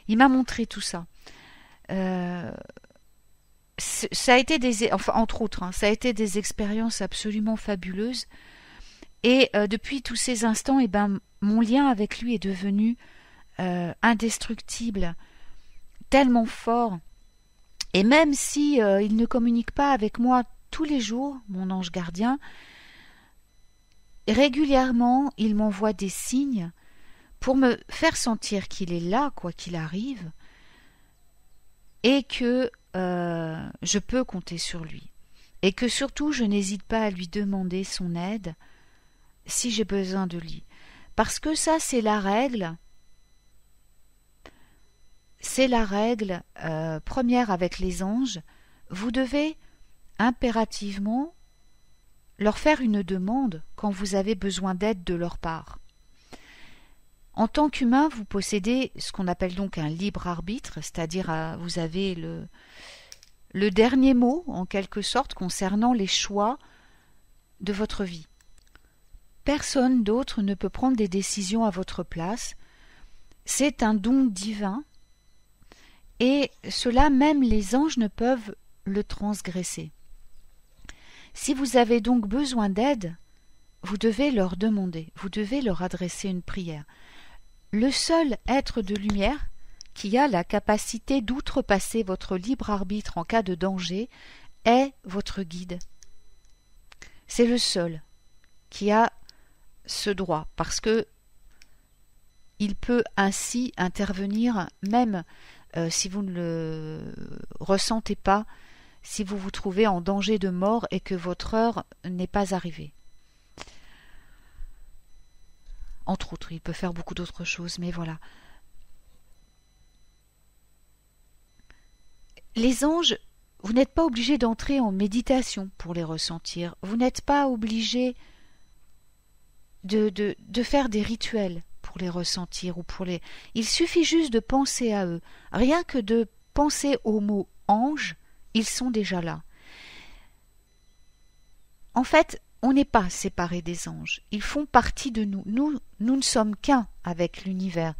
Il m'a montré tout ça. Ça a été entre autres, hein, ça a été des expériences absolument fabuleuses. Et depuis tous ces instants, mon lien avec lui est devenu indestructible, tellement fort. Et même si il ne communique pas avec moi tous les jours, mon ange gardien, régulièrement, il m'envoie des signes pour me faire sentir qu'il est là, quoi qu'il arrive, et que je peux compter sur lui. et que surtout je n'hésite pas à lui demander son aide si j'ai besoin de lui. Parce que ça, c'est la règle. C'est la règle première avec les anges. Vous devez impérativement leur faire une demande quand vous avez besoin d'aide de leur part. En tant qu'humain, vous possédez ce qu'on appelle donc un libre arbitre, c'est-à-dire vous avez le dernier mot, en quelque sorte, concernant les choix de votre vie. Personne d'autre ne peut prendre des décisions à votre place. C'est un don divin, et cela, même les anges ne peuvent le transgresser. Si vous avez donc besoin d'aide, vous devez leur demander, vous devez leur adresser une prière. Le seul être de lumière qui a la capacité d'outrepasser votre libre arbitre en cas de danger est votre guide. C'est le seul qui a ce droit, parce que il peut ainsi intervenir même si vous ne le ressentez pas, si vous vous trouvez en danger de mort et que votre heure n'est pas arrivée. Entre autres, il peut faire beaucoup d'autres choses, mais voilà. Les anges, vous n'êtes pas obligé d'entrer en méditation pour les ressentir. Vous n'êtes pas obligé de faire des rituels pour les ressentir ou pour les. Il suffit juste de penser à eux. Rien que de penser au mot ange, ils sont déjà là. En fait, on n'est pas séparés des anges. Ils font partie de nous. Nous ne sommes qu'un avec l'univers.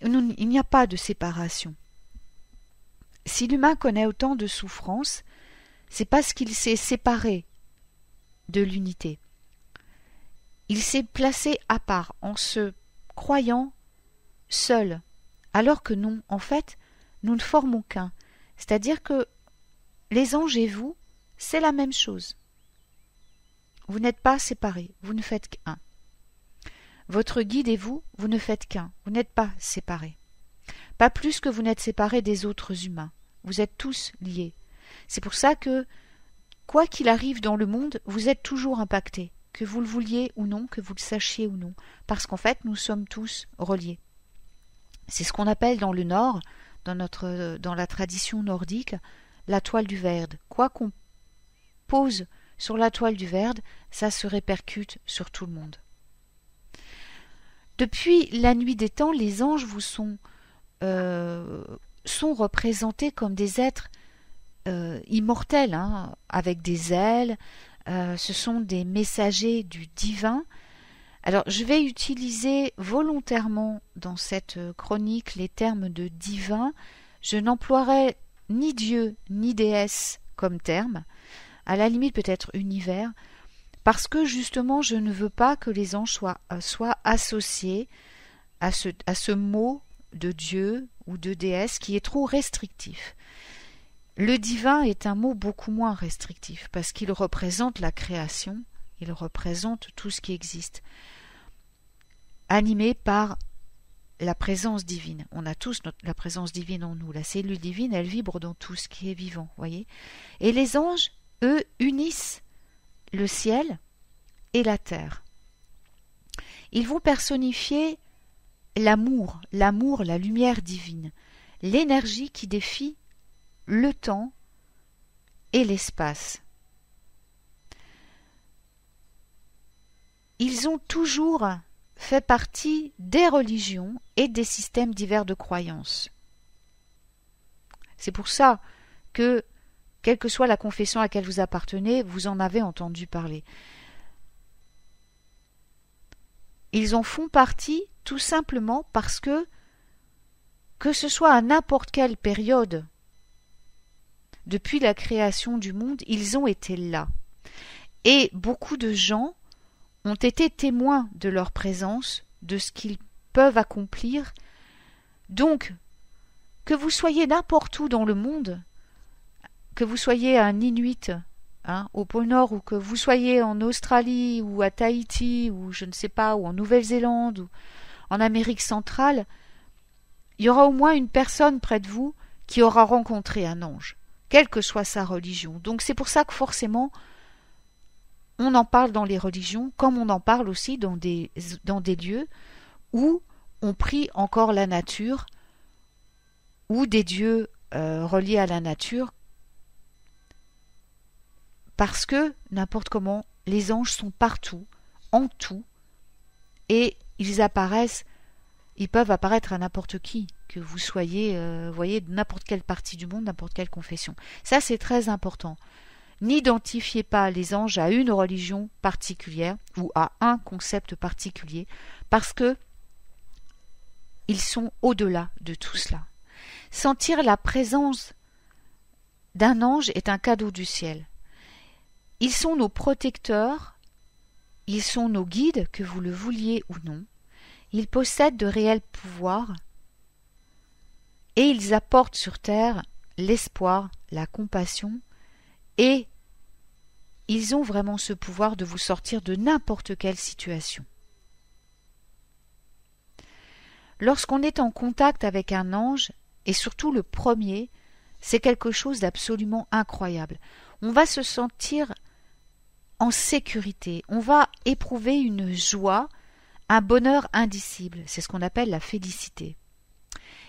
Il n'y a pas de séparation. Si l'humain connaît autant de souffrances, c'est parce qu'il s'est séparé de l'unité. Il s'est placé à part en se croyant seul, alors que non, en fait, nous ne formons qu'un. C'est-à-dire que les anges et vous, c'est la même chose. Vous n'êtes pas séparés, vous ne faites qu'un. Votre guide et vous, vous ne faites qu'un, vous n'êtes pas séparés. Pas plus que vous n'êtes séparés des autres humains. Vous êtes tous liés. C'est pour ça que, quoi qu'il arrive dans le monde, vous êtes toujours impactés, que vous le vouliez ou non, que vous le sachiez ou non, parce qu'en fait, nous sommes tous reliés. C'est ce qu'on appelle dans le Nord, dans la tradition nordique, la toile du Verde. Quoi qu'on pose sur la toile du Verde, ça se répercute sur tout le monde. Depuis la nuit des temps, les anges vous sont représentés comme des êtres immortels, avec des ailes. Ce sont des messagers du divin. Alors, je vais utiliser volontairement dans cette chronique les termes de divin. Je n'emploierai ni Dieu ni déesse comme terme, à la limite peut-être univers, parce que justement je ne veux pas que les anges soient associés à ce mot de Dieu ou de déesse qui est trop restrictif. Le divin est un mot beaucoup moins restrictif parce qu'il représente la création, il représente tout ce qui existe, animé par la présence divine. On a tous la présence divine en nous. La cellule divine, elle vibre dans tout ce qui est vivant, voyez. Et les anges, eux, unissent le ciel et la terre. Ils vont personnifier l'amour, la lumière divine, l'énergie qui défie le temps et l'espace. Ils ont toujours fait partie des religions et des systèmes divers de croyances. C'est pour ça que, quelle que soit la confession à laquelle vous appartenez, vous en avez entendu parler. Ils en font partie tout simplement parce que ce soit à n'importe quelle période, depuis la création du monde, ils ont été là. Et beaucoup de gens ont été témoins de leur présence, de ce qu'ils peuvent accomplir. Donc, que vous soyez n'importe où dans le monde, que vous soyez un Inuit au pôle Nord, ou que vous soyez en Australie, ou à Tahiti, ou je ne sais pas, ou en Nouvelle-Zélande, ou en Amérique centrale, il y aura au moins une personne près de vous qui aura rencontré un ange, quelle que soit sa religion. Donc c'est pour ça que forcément, on en parle dans les religions, comme on en parle aussi dans des lieux où on prie encore la nature, ou des dieux reliés à la nature, parce que, n'importe comment, les anges sont partout, en tout, et ils peuvent apparaître à n'importe qui, que vous soyez, voyez, de n'importe quelle partie du monde, n'importe quelle confession. Ça, c'est très important. N'identifiez pas les anges à une religion particulière ou à un concept particulier, parce que ils sont au-delà de tout cela. Sentir la présence d'un ange est un cadeau du ciel. Ils sont nos protecteurs, ils sont nos guides, que vous le vouliez ou non. Ils possèdent de réels pouvoirs et ils apportent sur terre l'espoir, la compassion, et ils ont vraiment ce pouvoir de vous sortir de n'importe quelle situation. Lorsqu'on est en contact avec un ange, et surtout le premier, c'est quelque chose d'absolument incroyable. On va se sentir en sécurité, on va éprouver une joie, un bonheur indicible, c'est ce qu'on appelle la félicité.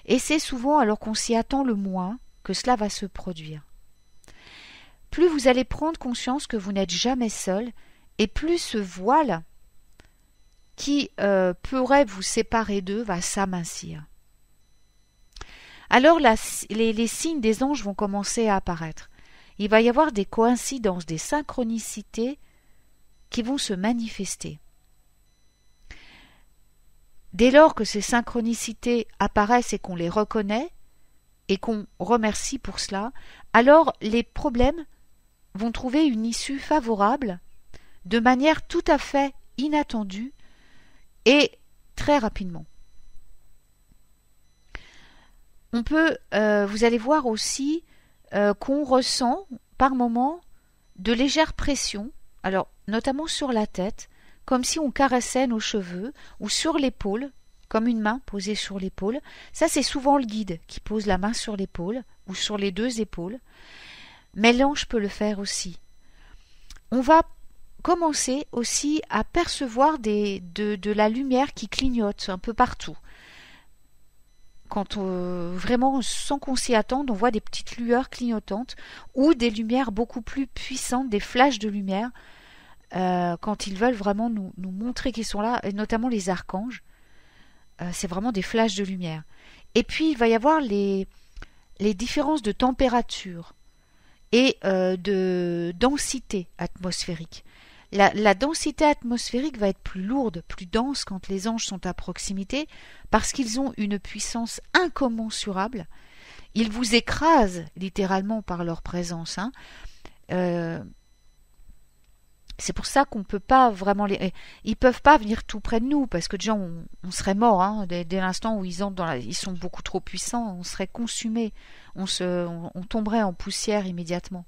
Et c'est souvent alors qu'on s'y attend le moins que cela va se produire. Plus vous allez prendre conscience que vous n'êtes jamais seul, et plus ce voile qui pourrait vous séparer d'eux va s'amincir. Alors les signes des anges vont commencer à apparaître. Il va y avoir des coïncidences, des synchronicités qui vont se manifester. Dès lors que ces synchronicités apparaissent et qu'on les reconnaît et qu'on remercie pour cela, alors les problèmes vont trouver une issue favorable de manière tout à fait inattendue et très rapidement. On peut, vous allez voir aussi qu'on ressent par moments de légères pressions, alors notamment sur la tête, comme si on caressait nos cheveux, ou sur l'épaule, comme une main posée sur l'épaule. Ça, c'est souvent le guide qui pose la main sur l'épaule, ou sur les deux épaules. Mais l'ange peut le faire aussi. On va commencer aussi à percevoir de la lumière qui clignote un peu partout. Quand vraiment, sans qu'on s'y attende, on voit des petites lueurs clignotantes ou des lumières beaucoup plus puissantes, des flashs de lumière, quand ils veulent vraiment nous montrer qu'ils sont là, et notamment les archanges. C'est vraiment des flashs de lumière. Et puis, il va y avoir les différences de température et de densité atmosphérique. La densité atmosphérique va être plus lourde, plus dense quand les anges sont à proximité, parce qu'ils ont une puissance incommensurable. Ils vous écrasent littéralement par leur présence. C'est pour ça qu'on ne peut pas vraiment ils peuvent pas venir tout près de nous, parce que déjà on serait mort dès l'instant où ils entrent ils sont beaucoup trop puissants, on serait consumé, on tomberait en poussière immédiatement.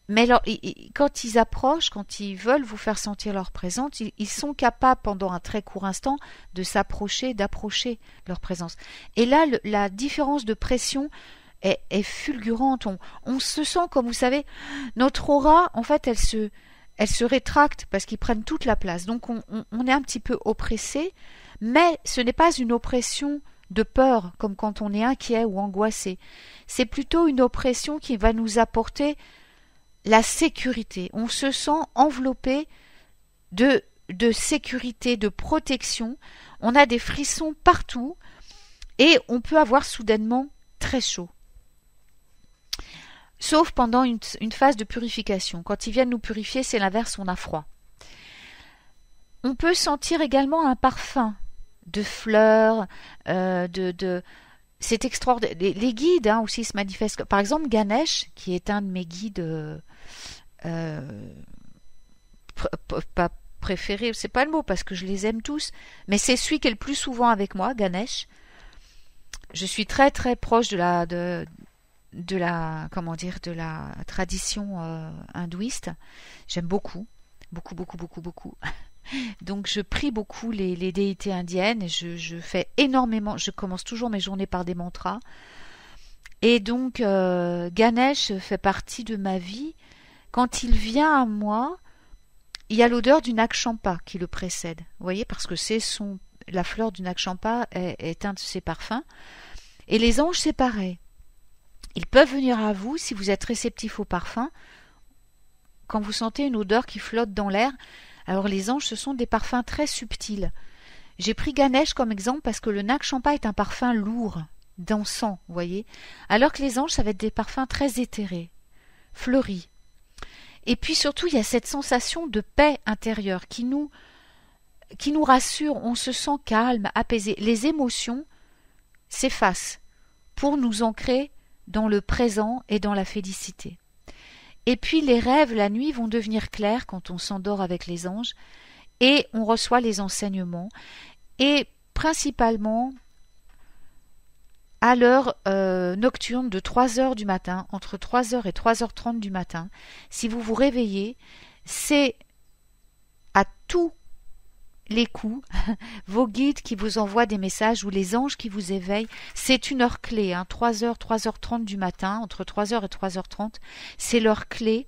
Mais alors, quand ils approchent, quand ils veulent vous faire sentir leur présence, ils sont capables pendant un très court instant de d'approcher leur présence. Et là, la différence de pression est fulgurante. On se sent, comme vous savez, notre aura, en fait, elle se rétracte parce qu'ils prennent toute la place. Donc on est un petit peu oppressé, mais ce n'est pas une oppression de peur, comme quand on est inquiet ou angoissé. C'est plutôt une oppression qui va nous apporter la sécurité. On se sent enveloppé de sécurité, de protection. On a des frissons partout et on peut avoir soudainement très chaud. Sauf pendant une phase de purification. Quand ils viennent nous purifier, c'est l'inverse, on a froid. On peut sentir également un parfum de fleurs, c'est extraordinaire. Les guides aussi se manifestent. Par exemple, Ganesh, qui est un de mes guides pas préférés, c'est pas le mot parce que je les aime tous, mais c'est celui qui est le plus souvent avec moi, Ganesh. Je suis très très proche de la tradition hindouiste. J'aime beaucoup. Donc je prie beaucoup les déités indiennes et je fais énormément, je commence toujours mes journées par des mantras Et donc, Ganesh fait partie de ma vie. Quand il vient à moi, il y a l'odeur du Nakchampa qui le précède. Vous voyez, parce que la fleur du Nakchampa est un de ses parfums. Et les anges, c'est pareil. Ils peuvent venir à vous si vous êtes réceptif au parfum. Quand vous sentez une odeur qui flotte dans l'air, alors les anges, ce sont des parfums très subtils. J'ai pris Ganesh comme exemple parce que le Nakchampa est un parfum lourd, d'encens, vous voyez. Alors que les anges, ça va être des parfums très éthérés, fleuris. Et puis surtout, il y a cette sensation de paix intérieure qui nous rassure, on se sent calme, apaisé. Les émotions s'effacent pour nous ancrer dans le présent et dans la félicité. Et puis les rêves la nuit vont devenir clairs quand on s'endort avec les anges et on reçoit les enseignements. Et principalement à l'heure nocturne de 3h du matin, entre 3h et 3h30 du matin, si vous vous réveillez, c'est à tous les coups vos guides qui vous envoient des messages ou les anges qui vous éveillent. C'est une heure clé, 3h, 3h30 du matin, entre 3h et 3h30, c'est l'heure clé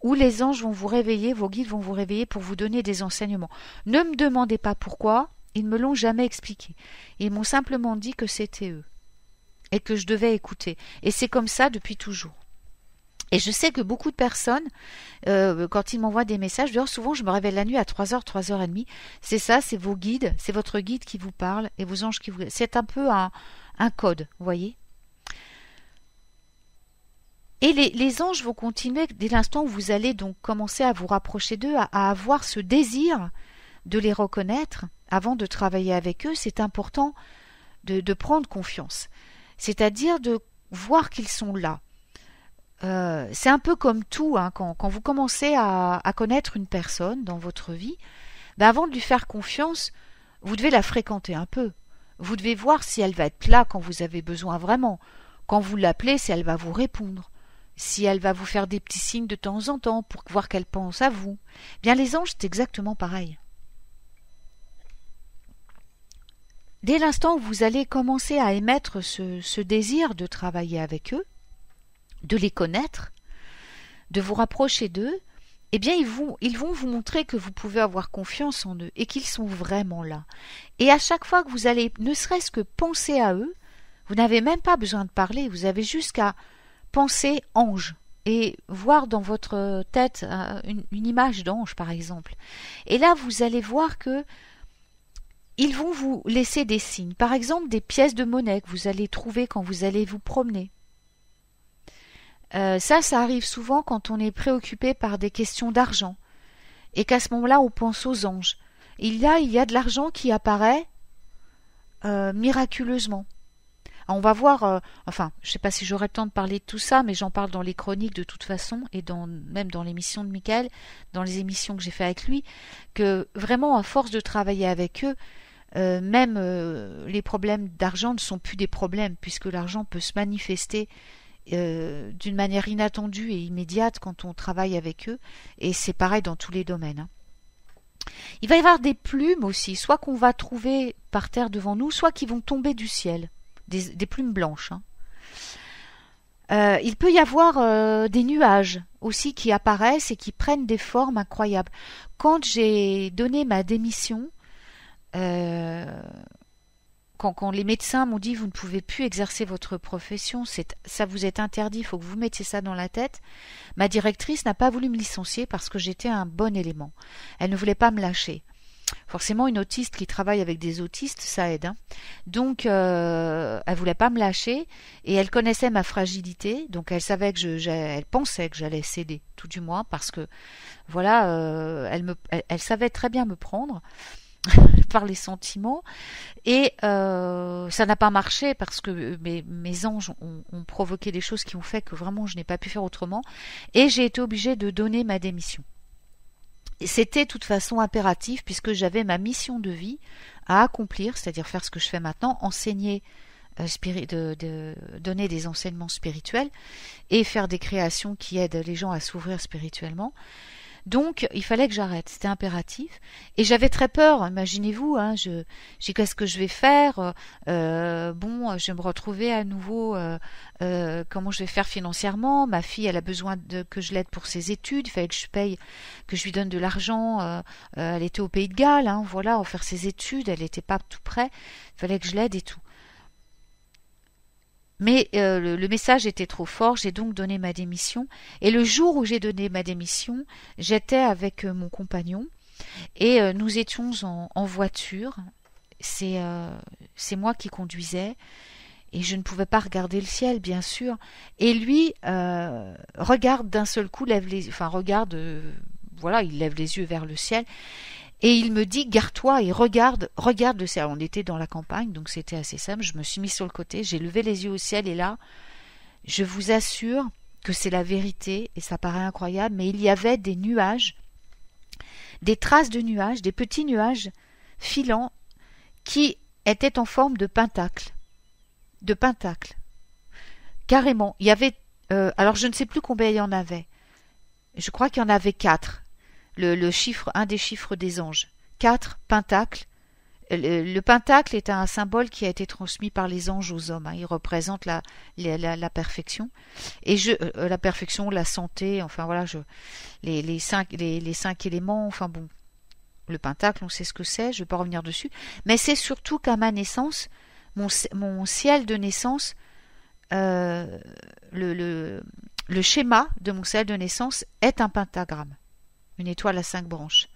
où les anges vont vous réveiller, vos guides vont vous réveiller pour vous donner des enseignements. Ne me demandez pas pourquoi, ils ne me l'ont jamais expliqué. Ils m'ont simplement dit que c'était eux et que je devais écouter. Et c'est comme ça depuis toujours. Et je sais que beaucoup de personnes, quand ils m'envoient des messages, d'ailleurs souvent je me réveille la nuit à 3h, 3h30, c'est ça, c'est vos guides, c'est votre guide qui vous parle et vos anges qui vous... C'est un peu un code, vous voyez. Et les anges vont continuer dès l'instant où vous allez donc commencer à vous rapprocher d'eux, à avoir ce désir de les reconnaître avant de travailler avec eux. C'est important de prendre confiance, c'est-à-dire de voir qu'ils sont là. C'est un peu comme tout, quand vous commencez à connaître une personne dans votre vie, avant de lui faire confiance, vous devez la fréquenter un peu. Vous devez voir si elle va être là quand vous avez besoin vraiment. Quand vous l'appelez, si elle va vous répondre. Si elle va vous faire des petits signes de temps en temps pour voir qu'elle pense à vous. Bien, les anges, c'est exactement pareil. Dès l'instant où vous allez commencer à émettre ce désir de travailler avec eux, de les connaître, de vous rapprocher d'eux, eh bien ils vont vous montrer que vous pouvez avoir confiance en eux et qu'ils sont vraiment là. Et à chaque fois que vous allez ne serait-ce que penser à eux, vous n'avez même pas besoin de parler, vous avez juste qu'à penser ange et voir dans votre tête une image d'ange par exemple. Et là vous allez voir que ils vont vous laisser des signes, par exemple des pièces de monnaie que vous allez trouver quand vous allez vous promener. Ça arrive souvent quand on est préoccupé par des questions d'argent et qu'à ce moment-là on pense aux anges. Il y a de l'argent qui apparaît miraculeusement. Alors on va voir, je ne sais pas si j'aurai le temps de parler de tout ça, mais j'en parle dans les chroniques de toute façon et même dans l'émission de Michael, dans les émissions que j'ai fait avec lui, que vraiment à force de travailler avec eux, même les problèmes d'argent ne sont plus des problèmes puisque l'argent peut se manifester d'une manière inattendue et immédiate quand on travaille avec eux, et c'est pareil dans tous les domaines. Il va y avoir des plumes aussi, soit qu'on va trouver par terre devant nous, soit qui vont tomber du ciel, des plumes blanches. Il peut y avoir des nuages aussi qui apparaissent et qui prennent des formes incroyables. Quand j'ai donné ma démission, quand les médecins m'ont dit vous ne pouvez plus exercer votre profession, ça vous est interdit, il faut que vous mettiez ça dans la tête, ma directrice n'a pas voulu me licencier parce que j'étais un bon élément. Elle ne voulait pas me lâcher. Forcément, une autiste qui travaille avec des autistes, ça aide. Donc, elle voulait pas me lâcher et elle connaissait ma fragilité, donc elle savait elle pensait que j'allais céder, tout du moins, parce que voilà, elle savait très bien me prendre. par les sentiments et ça n'a pas marché parce que mes anges ont provoqué des choses qui ont fait que vraiment je n'ai pas pu faire autrement et j'ai été obligée de donner ma démission. C'était de toute façon impératif puisque j'avais ma mission de vie à accomplir, c'est-à-dire faire ce que je fais maintenant, enseigner, donner des enseignements spirituels et faire des créations qui aident les gens à s'ouvrir spirituellement. Donc, il fallait que j'arrête, c'était impératif. Et j'avais très peur, imaginez-vous, hein, j'ai qu'est-ce que je vais faire bon, je vais me retrouver à nouveau, comment je vais faire financièrement. Ma fille, elle a besoin que je l'aide pour ses études, il fallait que je paye, que je lui donne de l'argent. Elle était au Pays de Galles, hein, voilà, pour faire ses études, elle n'était pas tout près, il fallait que je l'aide et tout. Mais le message était trop fort, j'ai donc donné ma démission. Et le jour où j'ai donné ma démission, j'étais avec mon compagnon et nous étions en voiture. C'est moi qui conduisais et je ne pouvais pas regarder le ciel, bien sûr. Et lui regarde d'un seul coup, regarde, voilà, il lève les yeux vers le ciel. Et il me dit, garde-toi et regarde le ciel. On était dans la campagne, donc c'était assez simple. Je me suis mis sur le côté, j'ai levé les yeux au ciel et là, je vous assure que c'est la vérité et ça paraît incroyable, mais il y avait des nuages, des traces de nuages, des petits nuages filants qui étaient en forme de pentacle. Carrément. Il y avait, alors je ne sais plus combien il y en avait. Je crois qu'il y en avait 4. Le chiffre, un des chiffres des anges. 4 pentacles. Le pentacle est un symbole qui a été transmis par les anges aux hommes. Hein. Il représente la perfection. Et la perfection, la santé, enfin voilà, les 5 éléments, enfin bon. Le pentacle, on sait ce que c'est, je ne vais pas revenir dessus. Mais c'est surtout qu'à ma naissance, mon ciel de naissance, le schéma de mon ciel de naissance est un pentagramme. Une étoile à 5 branches.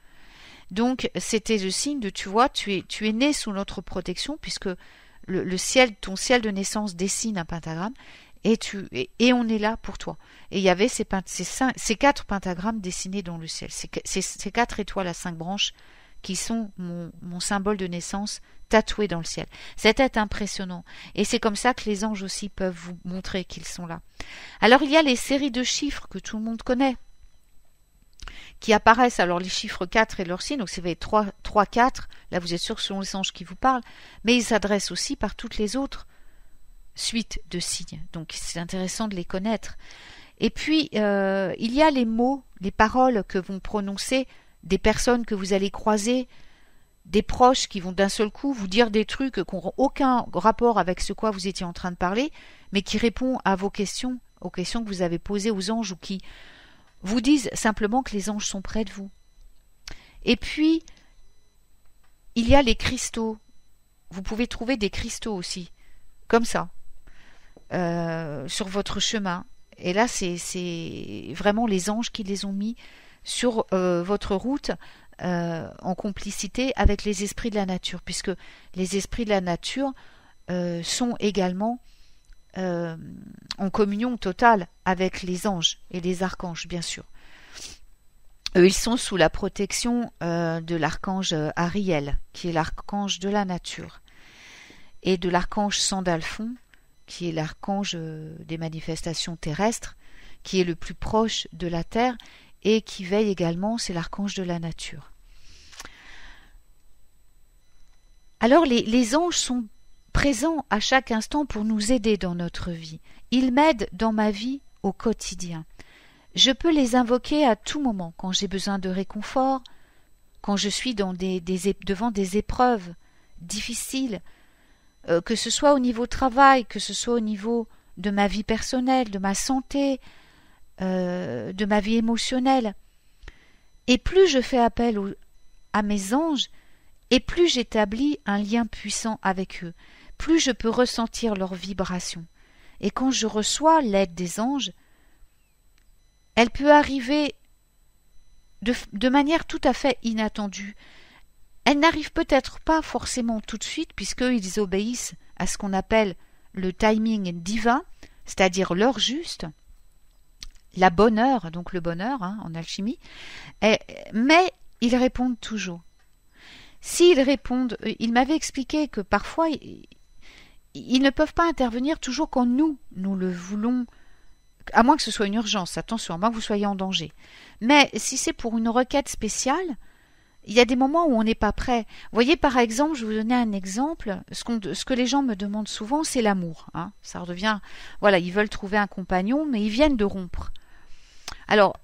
Donc, c'était le signe de, tu vois, tu es né sous notre protection, puisque ton ciel de naissance dessine un pentagramme, et on est là pour toi. Et il y avait ces 4 pentagrammes dessinés dans le ciel. Ces 4 étoiles à 5 branches qui sont mon symbole de naissance tatoué dans le ciel. C'était impressionnant. Et c'est comme ça que les anges aussi peuvent vous montrer qu'ils sont là. Alors, il y a les séries de chiffres que tout le monde connaît, qui apparaissent, alors les chiffres 4 et leur signe, donc c'est 3, 4, là vous êtes sûr que ce sont les anges qui vous parlent, mais ils s'adressent aussi par toutes les autres suites de signes, donc c'est intéressant de les connaître. Et puis, il y a les mots, les paroles que vont prononcer des personnes que vous allez croiser, des proches qui vont d'un seul coup vous dire des trucs qui n'ont aucun rapport avec ce quoi vous étiez en train de parler, mais qui répondent à vos questions, aux questions que vous avez posées aux anges ou qui vous disent simplement que les anges sont près de vous. Et puis, il y a les cristaux. Vous pouvez trouver des cristaux aussi, comme ça, sur votre chemin. Et là, c'est vraiment les anges qui les ont mis sur votre route en complicité avec les esprits de la nature, puisque les esprits de la nature sont également en communion totale avec les anges et les archanges, bien sûr. Eux, ils sont sous la protection de l'archange Ariel, qui est l'archange de la nature, et de l'archange Sandalphon, qui est l'archange des manifestations terrestres, qui est le plus proche de la terre, et qui veille également, c'est l'archange de la nature. Alors, les anges sont présents à chaque instant pour nous aider dans notre vie. Ils m'aident dans ma vie au quotidien. Je peux les invoquer à tout moment, quand j'ai besoin de réconfort, quand je suis devant des épreuves difficiles, que ce soit au niveau travail, que ce soit au niveau de ma vie personnelle, de ma santé, de ma vie émotionnelle. Et plus je fais appel à mes anges, et plus j'établis un lien puissant avec eux, plus je peux ressentir leurs vibrations. Et quand je reçois l'aide des anges, elle peut arriver de manière tout à fait inattendue. Elle n'arrive peut-être pas forcément tout de suite, puisqu'ils obéissent à ce qu'on appelle le timing divin, c'est-à-dire l'heure juste, la bonne heure, donc le bonheur en alchimie, mais ils répondent toujours. S'ils répondent, il m'avait expliqué que parfois, ils ne peuvent pas intervenir toujours quand nous le voulons, à moins que ce soit une urgence, attention, à moins que vous soyez en danger. Mais si c'est pour une requête spéciale, il y a des moments où on n'est pas prêt. Vous voyez, par exemple, je vais vous donner un exemple, ce que les gens me demandent souvent, c'est l'amour. Ça redevient, voilà, ils veulent trouver un compagnon, mais ils viennent de rompre. Alors,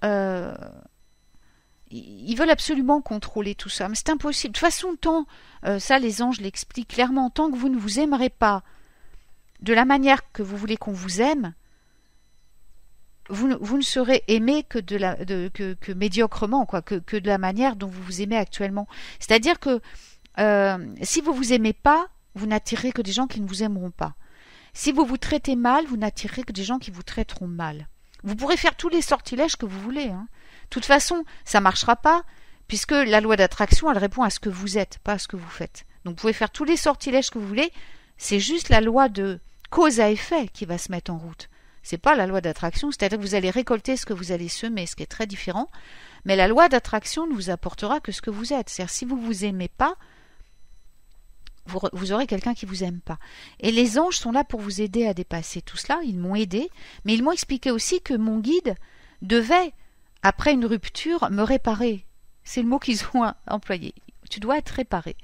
ils veulent absolument contrôler tout ça, mais c'est impossible. De toute façon, ça les anges l'expliquent clairement, tant que vous ne vous aimerez pas de la manière que vous voulez qu'on vous aime, vous ne serez aimé que que médiocrement, quoi, que de la manière dont vous vous aimez actuellement. C'est-à-dire que si vous vous aimez pas, vous n'attirerez que des gens qui ne vous aimeront pas. Si vous vous traitez mal, vous n'attirerez que des gens qui vous traiteront mal. Vous pourrez faire tous les sortilèges que vous voulez. De toute façon, ça ne marchera pas, puisque la loi d'attraction, elle répond à ce que vous êtes, pas à ce que vous faites. Donc vous pouvez faire tous les sortilèges que vous voulez, c'est juste la loi de cause à effet qui va se mettre en route. C'est pas la loi d'attraction, c'est-à-dire que vous allez récolter ce que vous allez semer, ce qui est très différent. Mais la loi d'attraction ne vous apportera que ce que vous êtes. C'est-à-dire si vous vous aimez pas, vous aurez quelqu'un qui vous aime pas. Et les anges sont là pour vous aider à dépasser tout cela. Ils m'ont aidé, mais ils m'ont expliqué aussi que mon guide devait, après une rupture, me réparer. C'est le mot qu'ils ont employé. Tu dois être réparé.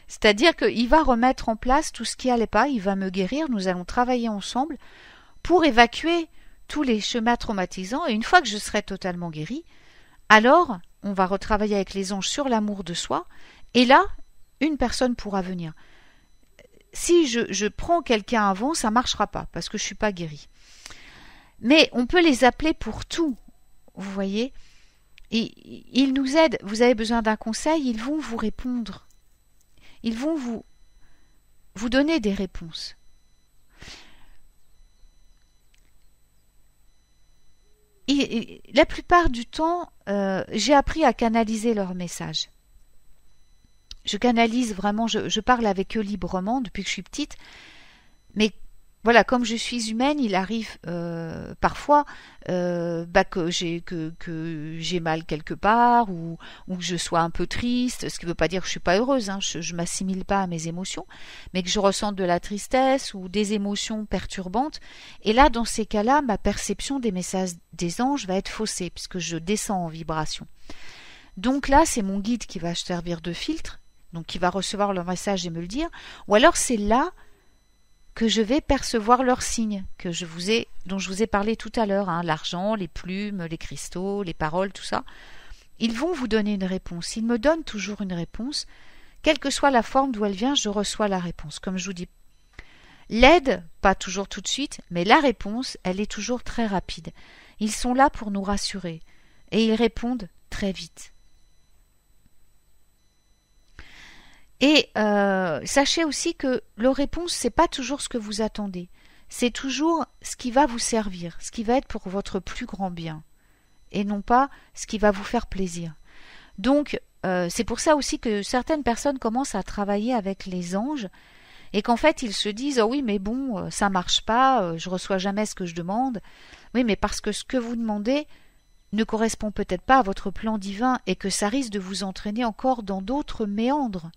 C'est-à-dire qu'il va remettre en place tout ce qui allait pas, il va me guérir, nous allons travailler ensemble pour évacuer tous les chemins traumatisants. Et une fois que je serai totalement guérie, alors on va retravailler avec les anges sur l'amour de soi. Et là, une personne pourra venir. Si je prends quelqu'un avant, ça ne marchera pas, parce que je ne suis pas guérie. Mais on peut les appeler pour tout, vous voyez. Et ils nous aident. Vous avez besoin d'un conseil, ils vont vous répondre. Ils vont vous donner des réponses. Et la plupart du temps, j'ai appris à canaliser leurs messages. Je canalise vraiment, je parle avec eux librement depuis que je suis petite, mais voilà, comme je suis humaine, il arrive parfois que j'ai mal quelque part ou que je sois un peu triste, ce qui ne veut pas dire que je ne suis pas heureuse, je ne m'assimile pas à mes émotions, mais que je ressente de la tristesse ou des émotions perturbantes. Et là, dans ces cas-là, ma perception des messages des anges va être faussée puisque je descends en vibration. Donc là, c'est mon guide qui va servir de filtre, donc qui va recevoir leur message et me le dire, ou alors c'est là que je vais percevoir leurs signes dont je vous ai parlé tout à l'heure, l'argent, les plumes, les cristaux, les paroles, tout ça. Ils vont vous donner une réponse. Ils me donnent toujours une réponse. Quelle que soit la forme d'où elle vient, je reçois la réponse. Comme je vous dis, l'aide, pas toujours tout de suite, mais la réponse, elle est toujours très rapide. Ils sont là pour nous rassurer et ils répondent très vite. Et sachez aussi que leur réponse, c'est pas toujours ce que vous attendez. C'est toujours ce qui va vous servir, ce qui va être pour votre plus grand bien, et non pas ce qui va vous faire plaisir. Donc, c'est pour ça aussi que certaines personnes commencent à travailler avec les anges, et qu'en fait, ils se disent « Oh oui, mais bon, ça marche pas, je reçois jamais ce que je demande. » Oui, mais parce que ce que vous demandez ne correspond peut-être pas à votre plan divin, et que ça risque de vous entraîner encore dans d'autres méandres.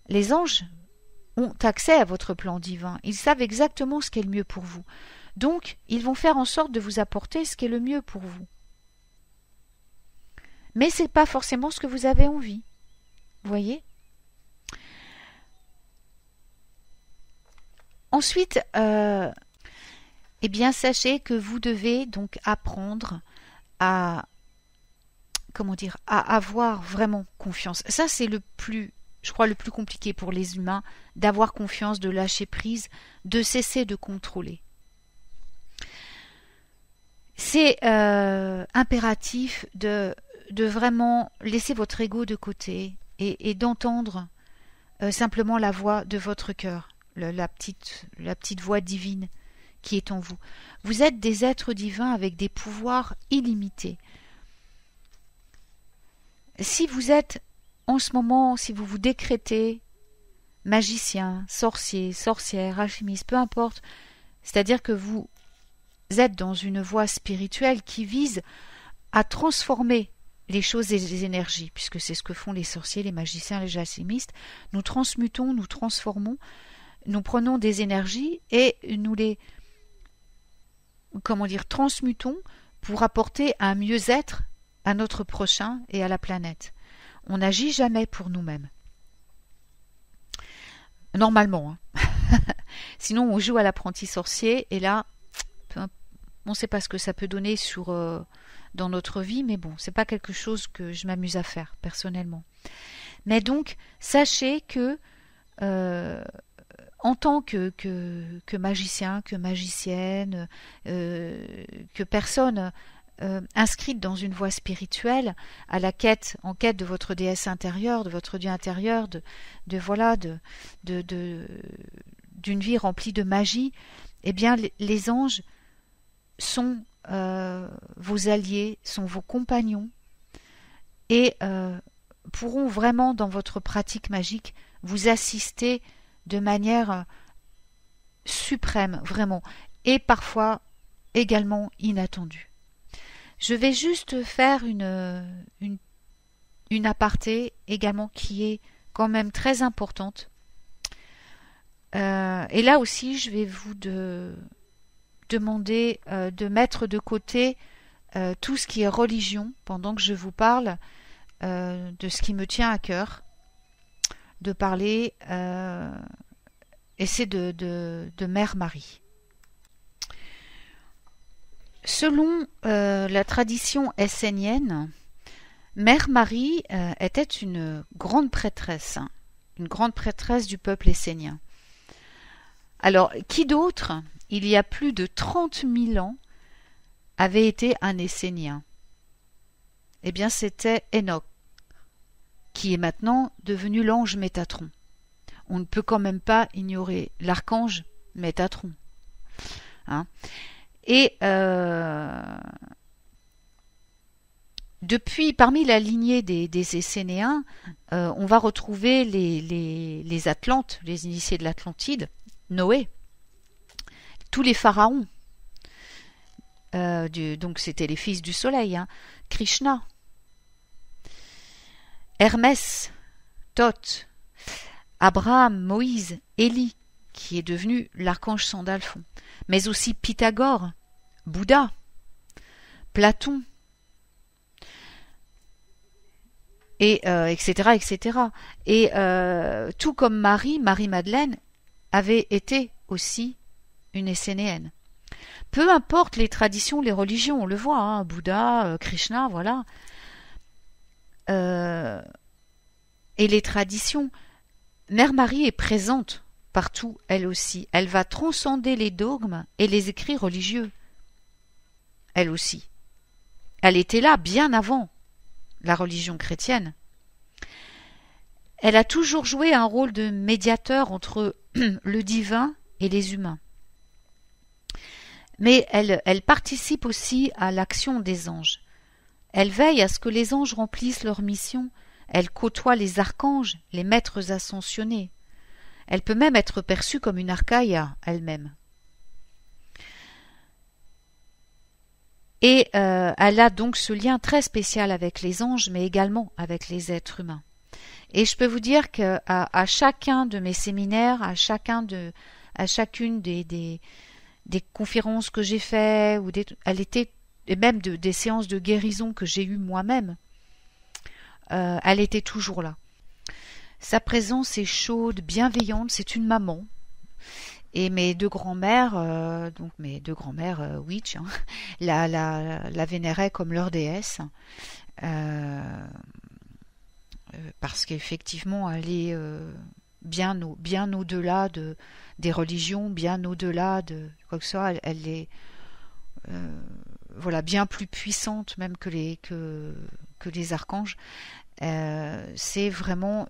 Les anges ont accès à votre plan divin. Ils savent exactement ce qui est le mieux pour vous. Donc, ils vont faire en sorte de vous apporter ce qui est le mieux pour vous. Mais ce n'est pas forcément ce que vous avez envie. Vous voyez ? Ensuite, eh bien, sachez que vous devez donc apprendre à avoir vraiment confiance. Ça, c'est le plus compliqué pour les humains, d'avoir confiance, de lâcher prise, de cesser de contrôler. C'est impératif de vraiment laisser votre ego de côté et d'entendre simplement la voix de votre cœur, la petite voix divine qui est en vous. Vous êtes des êtres divins avec des pouvoirs illimités. Si vous êtes en ce moment, si vous vous décrétez magicien, sorcier, sorcière, alchimiste, peu importe, c'est-à-dire que vous êtes dans une voie spirituelle qui vise à transformer les choses et les énergies, puisque c'est ce que font les sorciers, les magiciens, les alchimistes. Nous transmutons, nous transformons, nous prenons des énergies et nous les transmutons pour apporter un mieux-être à notre prochain et à la planète. On n'agit jamais pour nous-mêmes. Normalement. Sinon, on joue à l'apprenti sorcier et là, on ne sait pas ce que ça peut donner sur dans notre vie, mais bon, c'est pas quelque chose que je m'amuse à faire personnellement. Mais donc, sachez que en tant que magicien, que magicienne, que personne inscrite dans une voie spirituelle, en quête de votre déesse intérieure, de votre dieu intérieur, d'une vie remplie de magie, eh bien les anges sont vos alliés, sont vos compagnons et pourront vraiment dans votre pratique magique vous assister de manière suprême, vraiment, et parfois également inattendue. Je vais juste faire une aparté également qui est quand même très importante. Et là aussi, je vais vous demander de mettre de côté tout ce qui est religion pendant que je vous parle de ce qui me tient à cœur, de parler, et c'est de Mère Marie. Selon la tradition essénienne, Mère Marie était une grande prêtresse du peuple essénien. Alors, qui d'autre, il y a plus de 30 000 ans, avait été un Essénien? Eh bien, c'était Enoch, qui est maintenant devenu l'ange Métatron. On ne peut quand même pas ignorer l'archange Métatron. Hein? Et parmi la lignée des Essénéens, on va retrouver les Atlantes, les initiés de l'Atlantide, Noé, tous les pharaons, donc c'était les fils du soleil, hein, Krishna, Hermès, Thoth, Abraham, Moïse, Élie, qui est devenu l'archange Sandalphon, mais aussi Pythagore, Bouddha, Platon, et etc., etc. Et tout comme Marie-Madeleine avait été aussi une Essénéenne. Peu importe les traditions, les religions, on le voit, hein, Bouddha, Krishna, voilà. Et les traditions, Mère Marie est présente partout, elle aussi. Elle va transcender les dogmes et les écrits religieux. Elle aussi. Elle était là bien avant la religion chrétienne. Elle a toujours joué un rôle de médiateur entre le divin et les humains. Mais elle participe aussi à l'action des anges. Elle veille à ce que les anges remplissent leur mission. Elle côtoie les archanges, les maîtres ascensionnés. Elle peut même être perçue comme une archaïa elle-même. Et elle a donc ce lien très spécial avec les anges, mais également avec les êtres humains. Et je peux vous dire qu'à chacun de mes séminaires, à chacune des conférences que j'ai faites, et même des séances de guérison que j'ai eues moi-même, elle était toujours là. Sa présence est chaude, bienveillante, c'est une maman. Et mes deux grands-mères, witch, hein, la vénéraient comme leur déesse, parce qu'effectivement, elle est bien au-delà des religions, bien au-delà de quoi que ce soit. Elle est bien plus puissante même que les archanges. C'est vraiment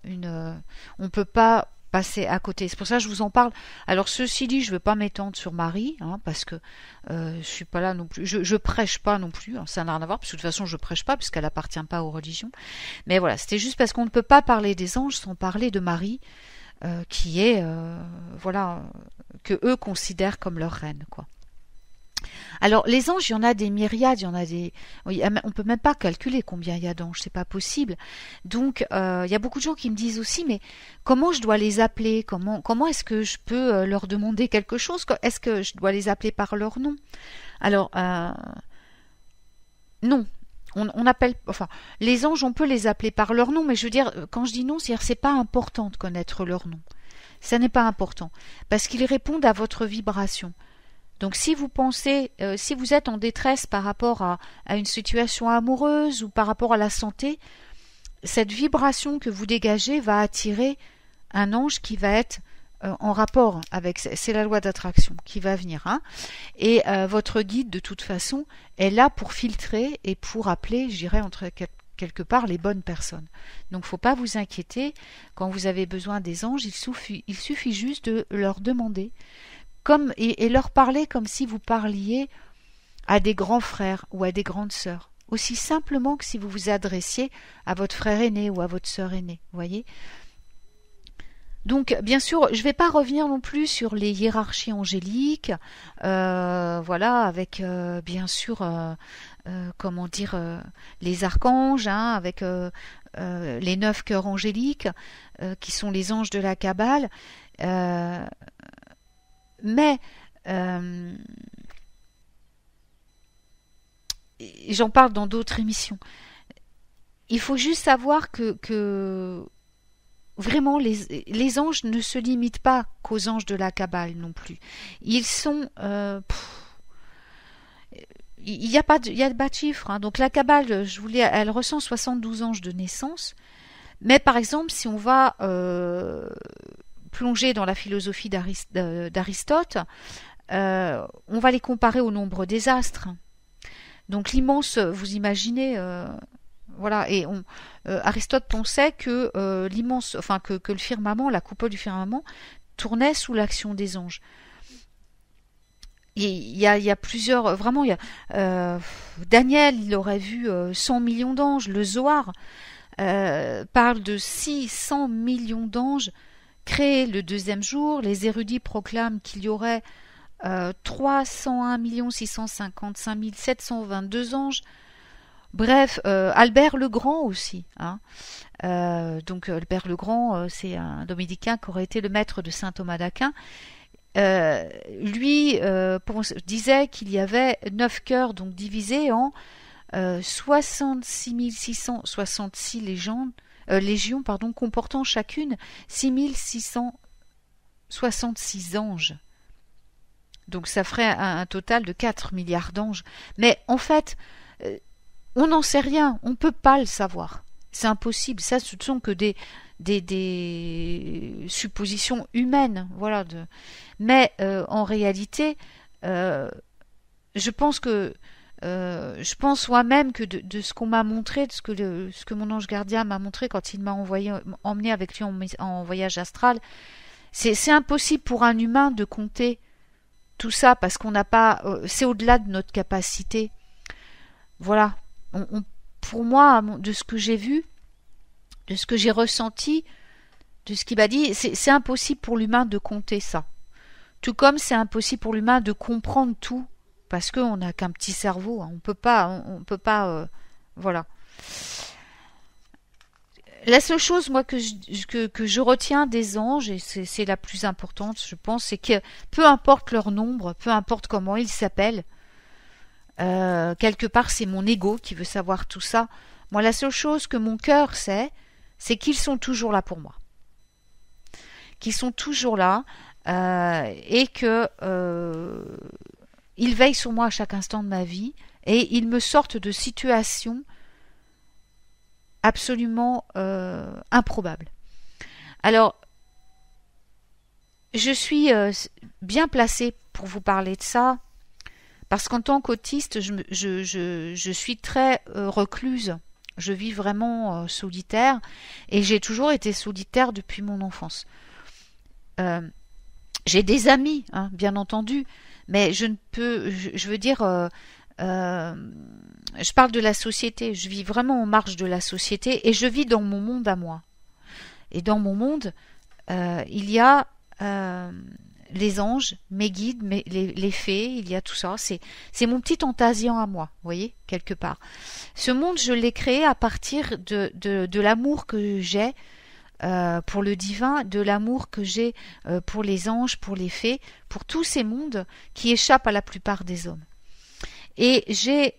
on peut pas passer à côté. C'est pour ça que je vous en parle. Alors ceci dit, je ne veux pas m'étendre sur Marie, hein, parce que je suis pas là non plus. Je prêche pas non plus. Hein, ça n'a rien à voir, parce que de toute façon je prêche pas, puisqu'elle appartient pas aux religions. Mais voilà, c'était juste parce qu'on ne peut pas parler des anges sans parler de Marie, qui est que eux considèrent comme leur reine, quoi. Alors les anges, il y en a des myriades, on peut même pas calculer combien il y a d'anges, c'est pas possible. Donc il y a beaucoup de gens qui me disent aussi, mais comment je dois les appeler, comment est-ce que je peux leur demander quelque chose, est-ce que je dois les appeler par leur nom? Alors non, on appelle, enfin les anges, on peut les appeler par leur nom, mais je veux dire, quand je dis non, c'est pas important de connaître leur nom, ça n'est pas important, parce qu'ils répondent à votre vibration. Donc si vous pensez, si vous êtes en détresse par rapport à une situation amoureuse ou par rapport à la santé, cette vibration que vous dégagez va attirer un ange qui va être en rapport avec, c'est la loi d'attraction qui va venir, hein. Et votre guide de toute façon est là pour filtrer et pour appeler, je dirais, entre quelque part les bonnes personnes. Donc faut pas vous inquiéter, quand vous avez besoin des anges, il suffit juste de leur demander et leur parler comme si vous parliez à des grands frères ou à des grandes sœurs, aussi simplement que si vous vous adressiez à votre frère aîné ou à votre sœur aînée, voyez. Donc, bien sûr, je ne vais pas revenir non plus sur les hiérarchies angéliques, voilà, avec bien sûr, comment dire, les archanges, hein, avec les 9 cœurs angéliques, qui sont les anges de la Kabbale, mais j'en parle dans d'autres émissions. Il faut juste savoir que vraiment, les anges ne se limitent pas qu'aux anges de la Kabbale non plus. Ils sont... il n'y a pas de chiffre. Hein. Donc la Kabbale, elle recense 72 anges de naissance. Mais par exemple, si on va plonger dans la philosophie d'Aristote, on va les comparer au nombre des astres. Donc l'immense, vous imaginez... voilà, et Aristote pensait que l'immense, enfin que le firmament, la coupole du firmament, tournait sous l'action des anges. Il y a plusieurs, vraiment, Daniel, il aurait vu 100 millions d'anges. Le Zohar parle de 600 millions d'anges créés le deuxième jour. Les érudits proclament qu'il y aurait 301 655 722 anges. Bref, Albert le Grand aussi. Hein. Donc Albert le Grand, c'est un dominicain qui aurait été le maître de saint Thomas d'Aquin. Lui disait qu'il y avait 9 cœurs, donc divisés en 66 666 légions, comportant chacune 6666 anges. Donc ça ferait un total de 4 milliards d'anges. Mais en fait... on n'en sait rien, on ne peut pas le savoir. C'est impossible. Ça, ce ne sont que des suppositions humaines. Voilà. Mais en réalité, je pense moi-même que de ce qu'on m'a montré, de ce que mon ange gardien m'a montré quand il m'a emmené avec lui en voyage astral, c'est impossible pour un humain de compter tout ça parce qu'on n'a pas... c'est au-delà de notre capacité. Voilà. Pour moi, de ce que j'ai vu, de ce que j'ai ressenti, de ce qu'il m'a dit, c'est impossible pour l'humain de compter ça. Tout comme c'est impossible pour l'humain de comprendre tout, parce qu'on n'a qu'un petit cerveau, hein. On peut pas, voilà. La seule chose, moi, que je retiens des anges, et c'est la plus importante, je pense, c'est que peu importe leur nombre, peu importe comment ils s'appellent, quelque part c'est mon ego qui veut savoir tout ça. Moi, la seule chose que mon cœur sait, c'est qu'ils sont toujours là pour moi, qu'ils sont toujours là et que ils veillent sur moi à chaque instant de ma vie et ils me sortent de situations absolument improbables. Alors je suis bien placée pour vous parler de ça. Parce qu'en tant qu'autiste, je suis très recluse. Je vis vraiment solitaire. Et j'ai toujours été solitaire depuis mon enfance. J'ai des amis, hein, bien entendu. Mais je ne peux... Je veux dire... je parle de la société. Je vis vraiment en marge de la société. Et je vis dans mon monde à moi. Et dans mon monde, il y a... les anges, mes guides, les fées, il y a tout ça. C'est mon petit Antasian à moi, vous voyez, quelque part. Ce monde, je l'ai créé à partir de l'amour que j'ai pour le divin, de l'amour que j'ai pour les anges, pour les fées, pour tous ces mondes qui échappent à la plupart des hommes. Et j'ai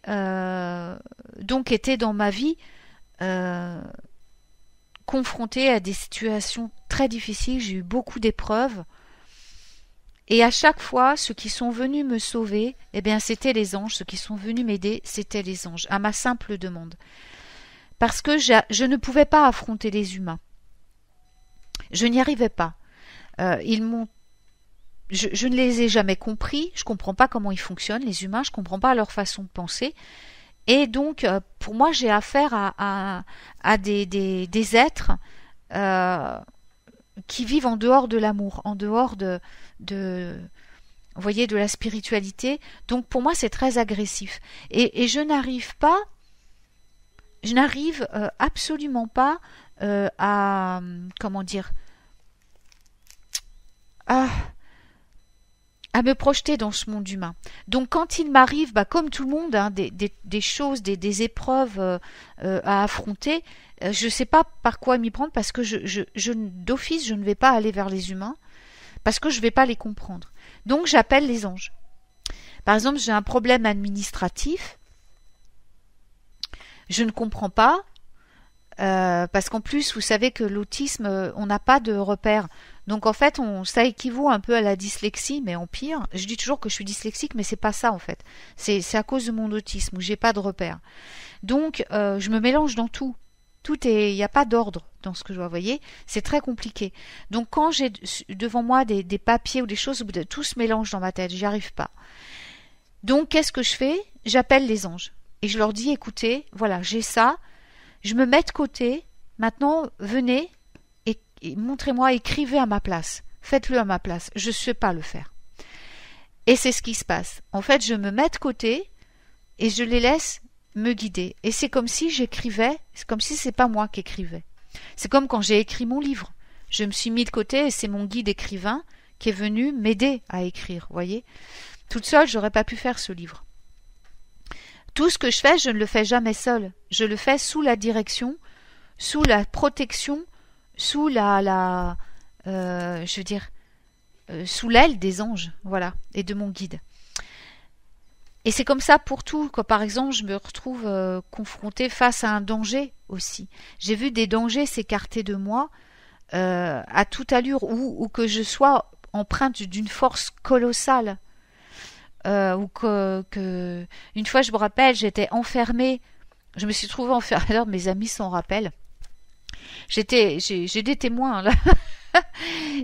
donc été dans ma vie confrontée à des situations très difficiles. J'ai eu beaucoup d'épreuves. Et à chaque fois, ceux qui sont venus me sauver, eh bien, c'était les anges. Ceux qui sont venus m'aider, c'était les anges, à ma simple demande. Parce que je ne pouvais pas affronter les humains. Je n'y arrivais pas. Je ne les ai jamais compris. Je ne comprends pas comment ils fonctionnent, les humains. Je ne comprends pas leur façon de penser. Et donc, pour moi, j'ai affaire à des êtres qui vivent en dehors de l'amour, en dehors vous voyez, de la spiritualité. Donc, pour moi, c'est très agressif. Et je n'arrive absolument pas à, comment dire, à me projeter dans ce monde humain. Donc quand il m'arrive, comme tout le monde, hein, des choses, des épreuves à affronter, je ne sais pas par quoi m'y prendre, parce que d'office, je ne vais pas aller vers les humains, parce que je ne vais pas les comprendre. Donc j'appelle les anges. Par exemple, j'ai un problème administratif, je ne comprends pas, parce qu'en plus, vous savez que l'autisme, on n'a pas de repères. Donc en fait, ça équivaut un peu à la dyslexie, mais en pire. Je dis toujours que je suis dyslexique, mais c'est pas ça en fait. C'est à cause de mon autisme où j'ai pas de repères. Donc je me mélange dans tout. Il n'y a pas d'ordre dans ce que je vois. Vous voyez, c'est très compliqué. Donc quand j'ai devant moi des papiers ou des choses, tout se mélange dans ma tête. J'y arrive pas. Donc qu'est-ce que je fais? J'appelle les anges et je leur dis écoutez, voilà, j'ai ça. Je me mets de côté. Maintenant, venez. Et montrez-moi, écrivez à ma place. Faites-le à ma place. Je ne sais pas le faire. Et c'est ce qui se passe. En fait, je me mets de côté et je les laisse me guider. Et c'est comme si j'écrivais, c'est comme si c'est pas moi qui écrivais. C'est comme quand j'ai écrit mon livre. Je me suis mis de côté et c'est mon guide écrivain qui est venu m'aider à écrire, voyez. Toute seule, j'aurais pas pu faire ce livre. Tout ce que je fais, je ne le fais jamais seule. Je le fais sous la direction, sous la protection, sous sous l'aile des anges, voilà, et de mon guide. Et c'est comme ça pour tout. Quand par exemple je me retrouve confrontée face à un danger aussi. J'ai vu des dangers s'écarter de moi à toute allure, ou que je sois empreinte d'une force colossale. Ou que une fois, je me rappelle, j'étais enfermée. Je me suis trouvée enfermée. Alors mes amis s'en rappellent. J'ai des témoins là.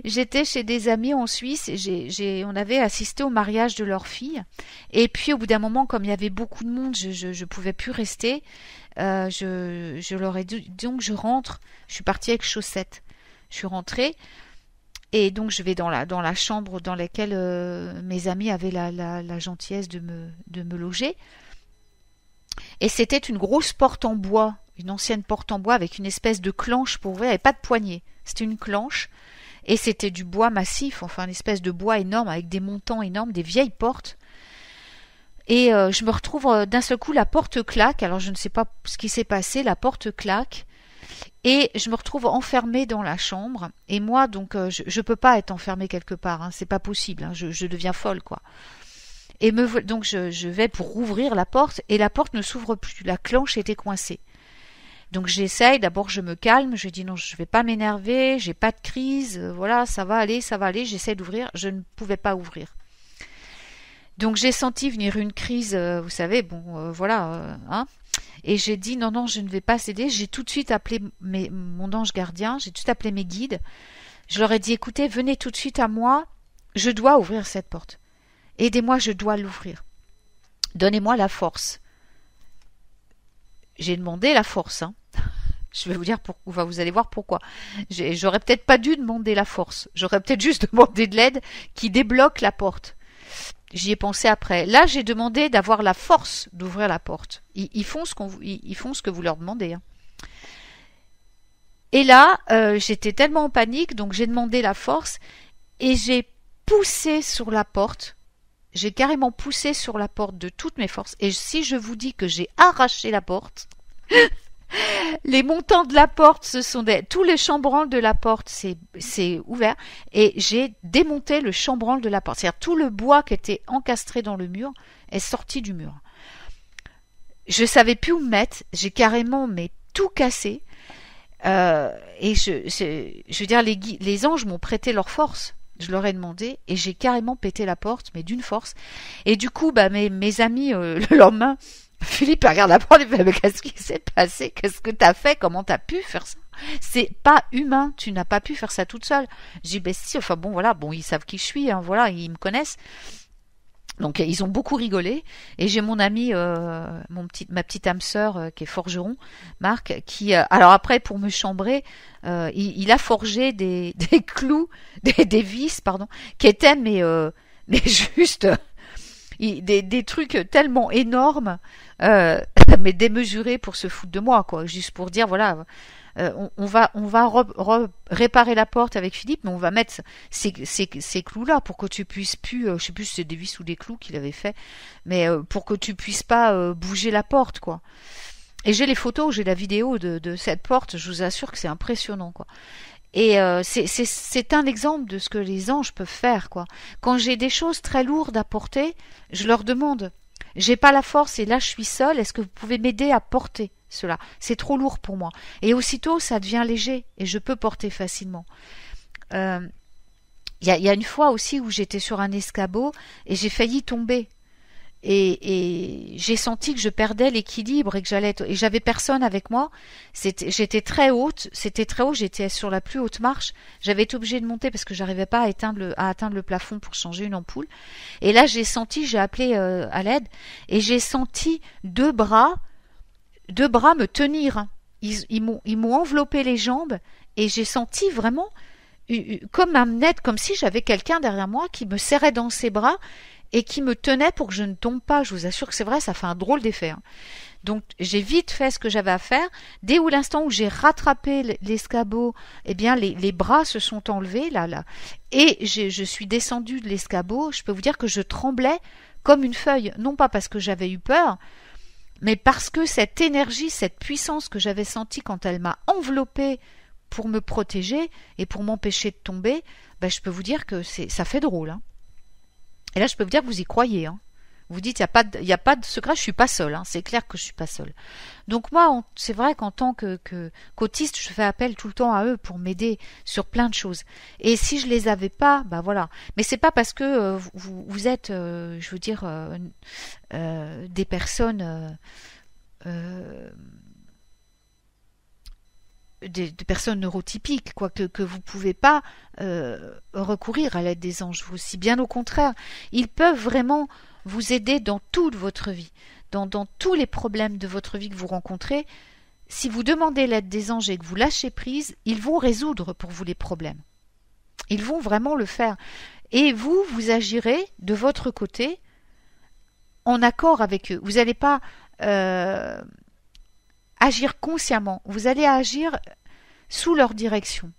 J'étais chez des amis en Suisse, on avait assisté au mariage de leur fille, et puis au bout d'un moment, comme il y avait beaucoup de monde, je pouvais plus rester, je leur ai dit, donc je rentre, je suis partie avec chaussettes, je suis rentrée, et donc je vais dans la chambre dans laquelle mes amis avaient la gentillesse de me loger, et c'était une grosse porte en bois, une ancienne porte en bois avec une espèce de clenche pour ouvrir, il n'y avait pas de poignée, c'était une clenche, et c'était du bois massif, enfin une espèce de bois énorme avec des montants énormes, des vieilles portes. Et je me retrouve d'un seul coup, la porte claque, alors je ne sais pas ce qui s'est passé, la porte claque, et je me retrouve enfermée dans la chambre, et moi donc je peux pas être enfermée quelque part, hein, c'est pas possible, hein, je deviens folle quoi. Et donc je vais pour ouvrir la porte, et la porte ne s'ouvre plus, la clenche était coincée. Donc j'essaye, d'abord je me calme, je dis non, je vais pas m'énerver, j'ai pas de crise, voilà, ça va aller, j'essaie d'ouvrir, je ne pouvais pas ouvrir. Donc j'ai senti venir une crise, vous savez, hein, et j'ai dit non, je ne vais pas céder, j'ai tout de suite appelé mon ange gardien, j'ai tout de suite appelé mes guides, je leur ai dit écoutez, venez tout de suite à moi, je dois ouvrir cette porte, aidez-moi, je dois l'ouvrir, donnez-moi la force. J'ai demandé la force, hein. Je vais vous dire pourquoi, vous allez voir pourquoi. J'aurais peut-être pas dû demander la force. J'aurais peut-être juste demandé de l'aide qui débloque la porte. J'y ai pensé après. Là, j'ai demandé d'avoir la force d'ouvrir la porte. Ils font ce que vous leur demandez, hein. Et là, j'étais tellement en panique, donc j'ai demandé la force et j'ai poussé sur la porte. J'ai carrément poussé sur la porte de toutes mes forces. Et si je vous dis que j'ai arraché la porte, les montants de la porte, tous les chambranles de la porte, c'est ouvert. Et j'ai démonté le chambranle de la porte. C'est-à-dire tout le bois qui était encastré dans le mur est sorti du mur. Je savais plus où me mettre. J'ai carrément tout cassé. Et je veux dire, les anges m'ont prêté leur force. Je leur ai demandé et j'ai carrément pété la porte, mais d'une force. Et du coup, mes amis, le lendemain, Philippe regarde la porte et fait, mais qu'est-ce qui s'est passé? Qu'est-ce que t'as fait? Comment t'as pu faire ça? C'est pas humain, tu n'as pas pu faire ça toute seule. J'ai dit, si, enfin bon, voilà, bon, ils savent qui je suis, hein, voilà, ils me connaissent. Donc ils ont beaucoup rigolé et j'ai mon ami, ma petite âme sœur qui est forgeron, Marc, qui alors après pour me chambrer, il a forgé des clous, des vis pardon, qui étaient mais juste des trucs tellement énormes, mais démesurés pour se foutre de moi quoi, juste pour dire voilà. On va réparer la porte avec Philippe, mais on va mettre ces clous-là pour que tu puisses plus, je sais plus si c'est des vis ou des clous qu'il avait fait, mais pour que tu puisses pas bouger la porte, quoi. Et j'ai les photos, j'ai la vidéo de cette porte, je vous assure que c'est impressionnant, quoi. Et c'est un exemple de ce que les anges peuvent faire, quoi. Quand j'ai des choses très lourdes à porter, je leur demande, j'ai pas la force et là je suis seule, est-ce que vous pouvez m'aider à porter cela? C'est trop lourd pour moi. Et aussitôt, ça devient léger et je peux porter facilement. Il y a une fois aussi où j'étais sur un escabeau et j'ai failli tomber. Et j'ai senti que je perdais l'équilibre et que et j'avais personne avec moi. J'étais très haute, c'était très haut, j'étais sur la plus haute marche. J'avais été obligée de monter parce que j'arrivais pas à atteindre le plafond pour changer une ampoule. Et là, j'ai appelé à l'aide et j'ai senti deux bras me tenir. Ils m'ont enveloppé les jambes et j'ai senti vraiment comme si j'avais quelqu'un derrière moi qui me serrait dans ses bras et qui me tenait pour que je ne tombe pas. Je vous assure que c'est vrai, ça fait un drôle d'effet. Hein. Donc j'ai vite fait ce que j'avais à faire. Dès l'instant où j'ai rattrapé l'escabeau, eh bien les bras se sont enlevés là. Et je suis descendue de l'escabeau. Je peux vous dire que je tremblais comme une feuille. Non pas parce que j'avais eu peur, mais parce que cette énergie, cette puissance que j'avais sentie quand elle m'a enveloppée pour me protéger et pour m'empêcher de tomber, je peux vous dire que ça fait drôle. Hein. Et là, je peux vous dire que vous y croyez. Hein. Vous dites, il n'y a pas de secret, je suis pas seule. Hein. C'est clair que je suis pas seule. Donc moi, c'est vrai qu'en tant qu'autiste, je fais appel tout le temps à eux pour m'aider sur plein de choses. Et si je les avais pas, voilà. Mais c'est pas parce que vous êtes, je veux dire, des personnes, des personnes neurotypiques, quoi, que vous pouvez pas recourir à l'aide des anges. Vous aussi, bien au contraire, ils peuvent vraiment vous aider dans toute votre vie, dans tous les problèmes de votre vie que vous rencontrez. Si vous demandez l'aide des anges et que vous lâchez prise, ils vont résoudre pour vous les problèmes. Ils vont vraiment le faire. Et vous agirez de votre côté en accord avec eux. Vous n'allez pas agir consciemment, vous allez agir sous leur direction.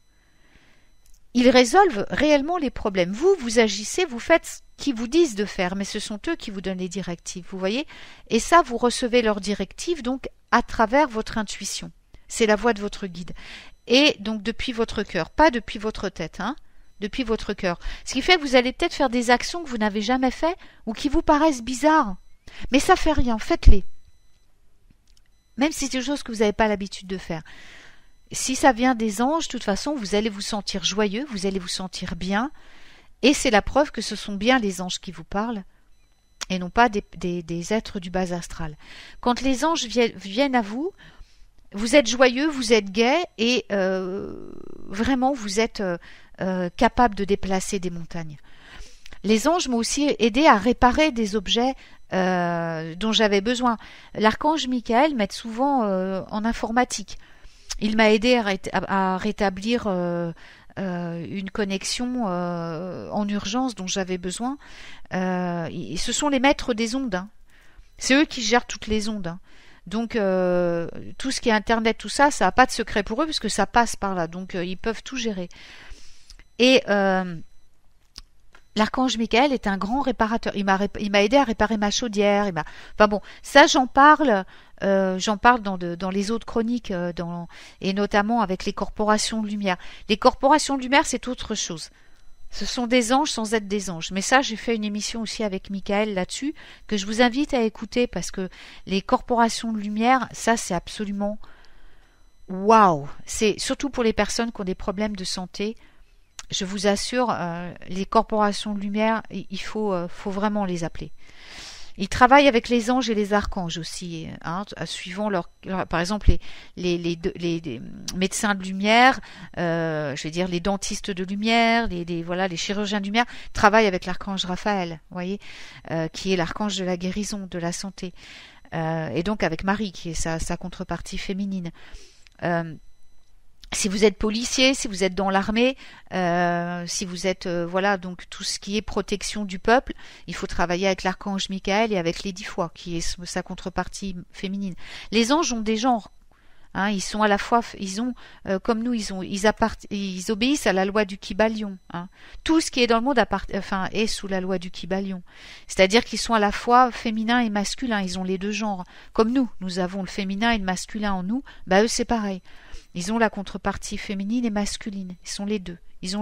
Ils résolvent réellement les problèmes. Vous agissez, vous faites ce qu'ils vous disent de faire, mais ce sont eux qui vous donnent les directives, vous voyez? Et ça, vous recevez leurs directives, donc, à travers votre intuition. C'est la voix de votre guide. Et donc, depuis votre cœur, pas depuis votre tête, hein? Depuis votre cœur. Ce qui fait que vous allez peut-être faire des actions que vous n'avez jamais faites ou qui vous paraissent bizarres. Mais ça fait rien, faites-les. Même si c'est des choses que vous n'avez pas l'habitude de faire. Si ça vient des anges, de toute façon, vous allez vous sentir joyeux, vous allez vous sentir bien, et c'est la preuve que ce sont bien les anges qui vous parlent, et non pas des êtres du bas astral. Quand les anges viennent à vous, vous êtes joyeux, vous êtes gai, et vraiment, vous êtes capable de déplacer des montagnes. Les anges m'ont aussi aidé à réparer des objets dont j'avais besoin. L'archange Michael m'aide souvent en informatique. Il m'a aidé à rétablir une connexion en urgence dont j'avais besoin. Ce sont les maîtres des ondes. Hein. C'est eux qui gèrent toutes les ondes. Hein. Donc tout ce qui est Internet, tout ça, ça n'a pas de secret pour eux puisque ça passe par là. Donc ils peuvent tout gérer. Et l'archange Michael est un grand réparateur. Il m'a aidé à réparer ma chaudière. Enfin bon, ça j'en parle dans les autres chroniques, et notamment avec les corporations de lumière. Les corporations de lumière, c'est autre chose. Ce sont des anges sans être des anges. Mais ça, j'ai fait une émission aussi avec Michael là-dessus, que je vous invite à écouter parce que les corporations de lumière, ça c'est absolument waouh. C'est surtout pour les personnes qui ont des problèmes de santé. je vous assure, les corporations de lumière, il faut vraiment les appeler. Ils travaillent avec les anges et les archanges aussi, hein, suivant par exemple les médecins de lumière, je vais dire les dentistes de lumière, les chirurgiens de lumière travaillent avec l'archange Raphaël, vous voyez, qui est l'archange de la guérison, de la santé, et donc avec Marie qui est sa contrepartie féminine. Si vous êtes policier, si vous êtes dans l'armée, si vous êtes donc tout ce qui est protection du peuple, il faut travailler avec l'archange Michael et avec Lady Foi, qui est sa contrepartie féminine. Les anges ont des genres. Hein, ils sont à la fois, comme nous, ils obéissent à la loi du Kybalion. Hein. Tout ce qui est dans le monde est sous la loi du Kybalion. C'est-à-dire qu'ils sont à la fois féminins et masculins. Ils ont les deux genres. Comme nous avons le féminin et le masculin en nous. Eux, c'est pareil. Ils ont la contrepartie féminine et masculine. Ils ont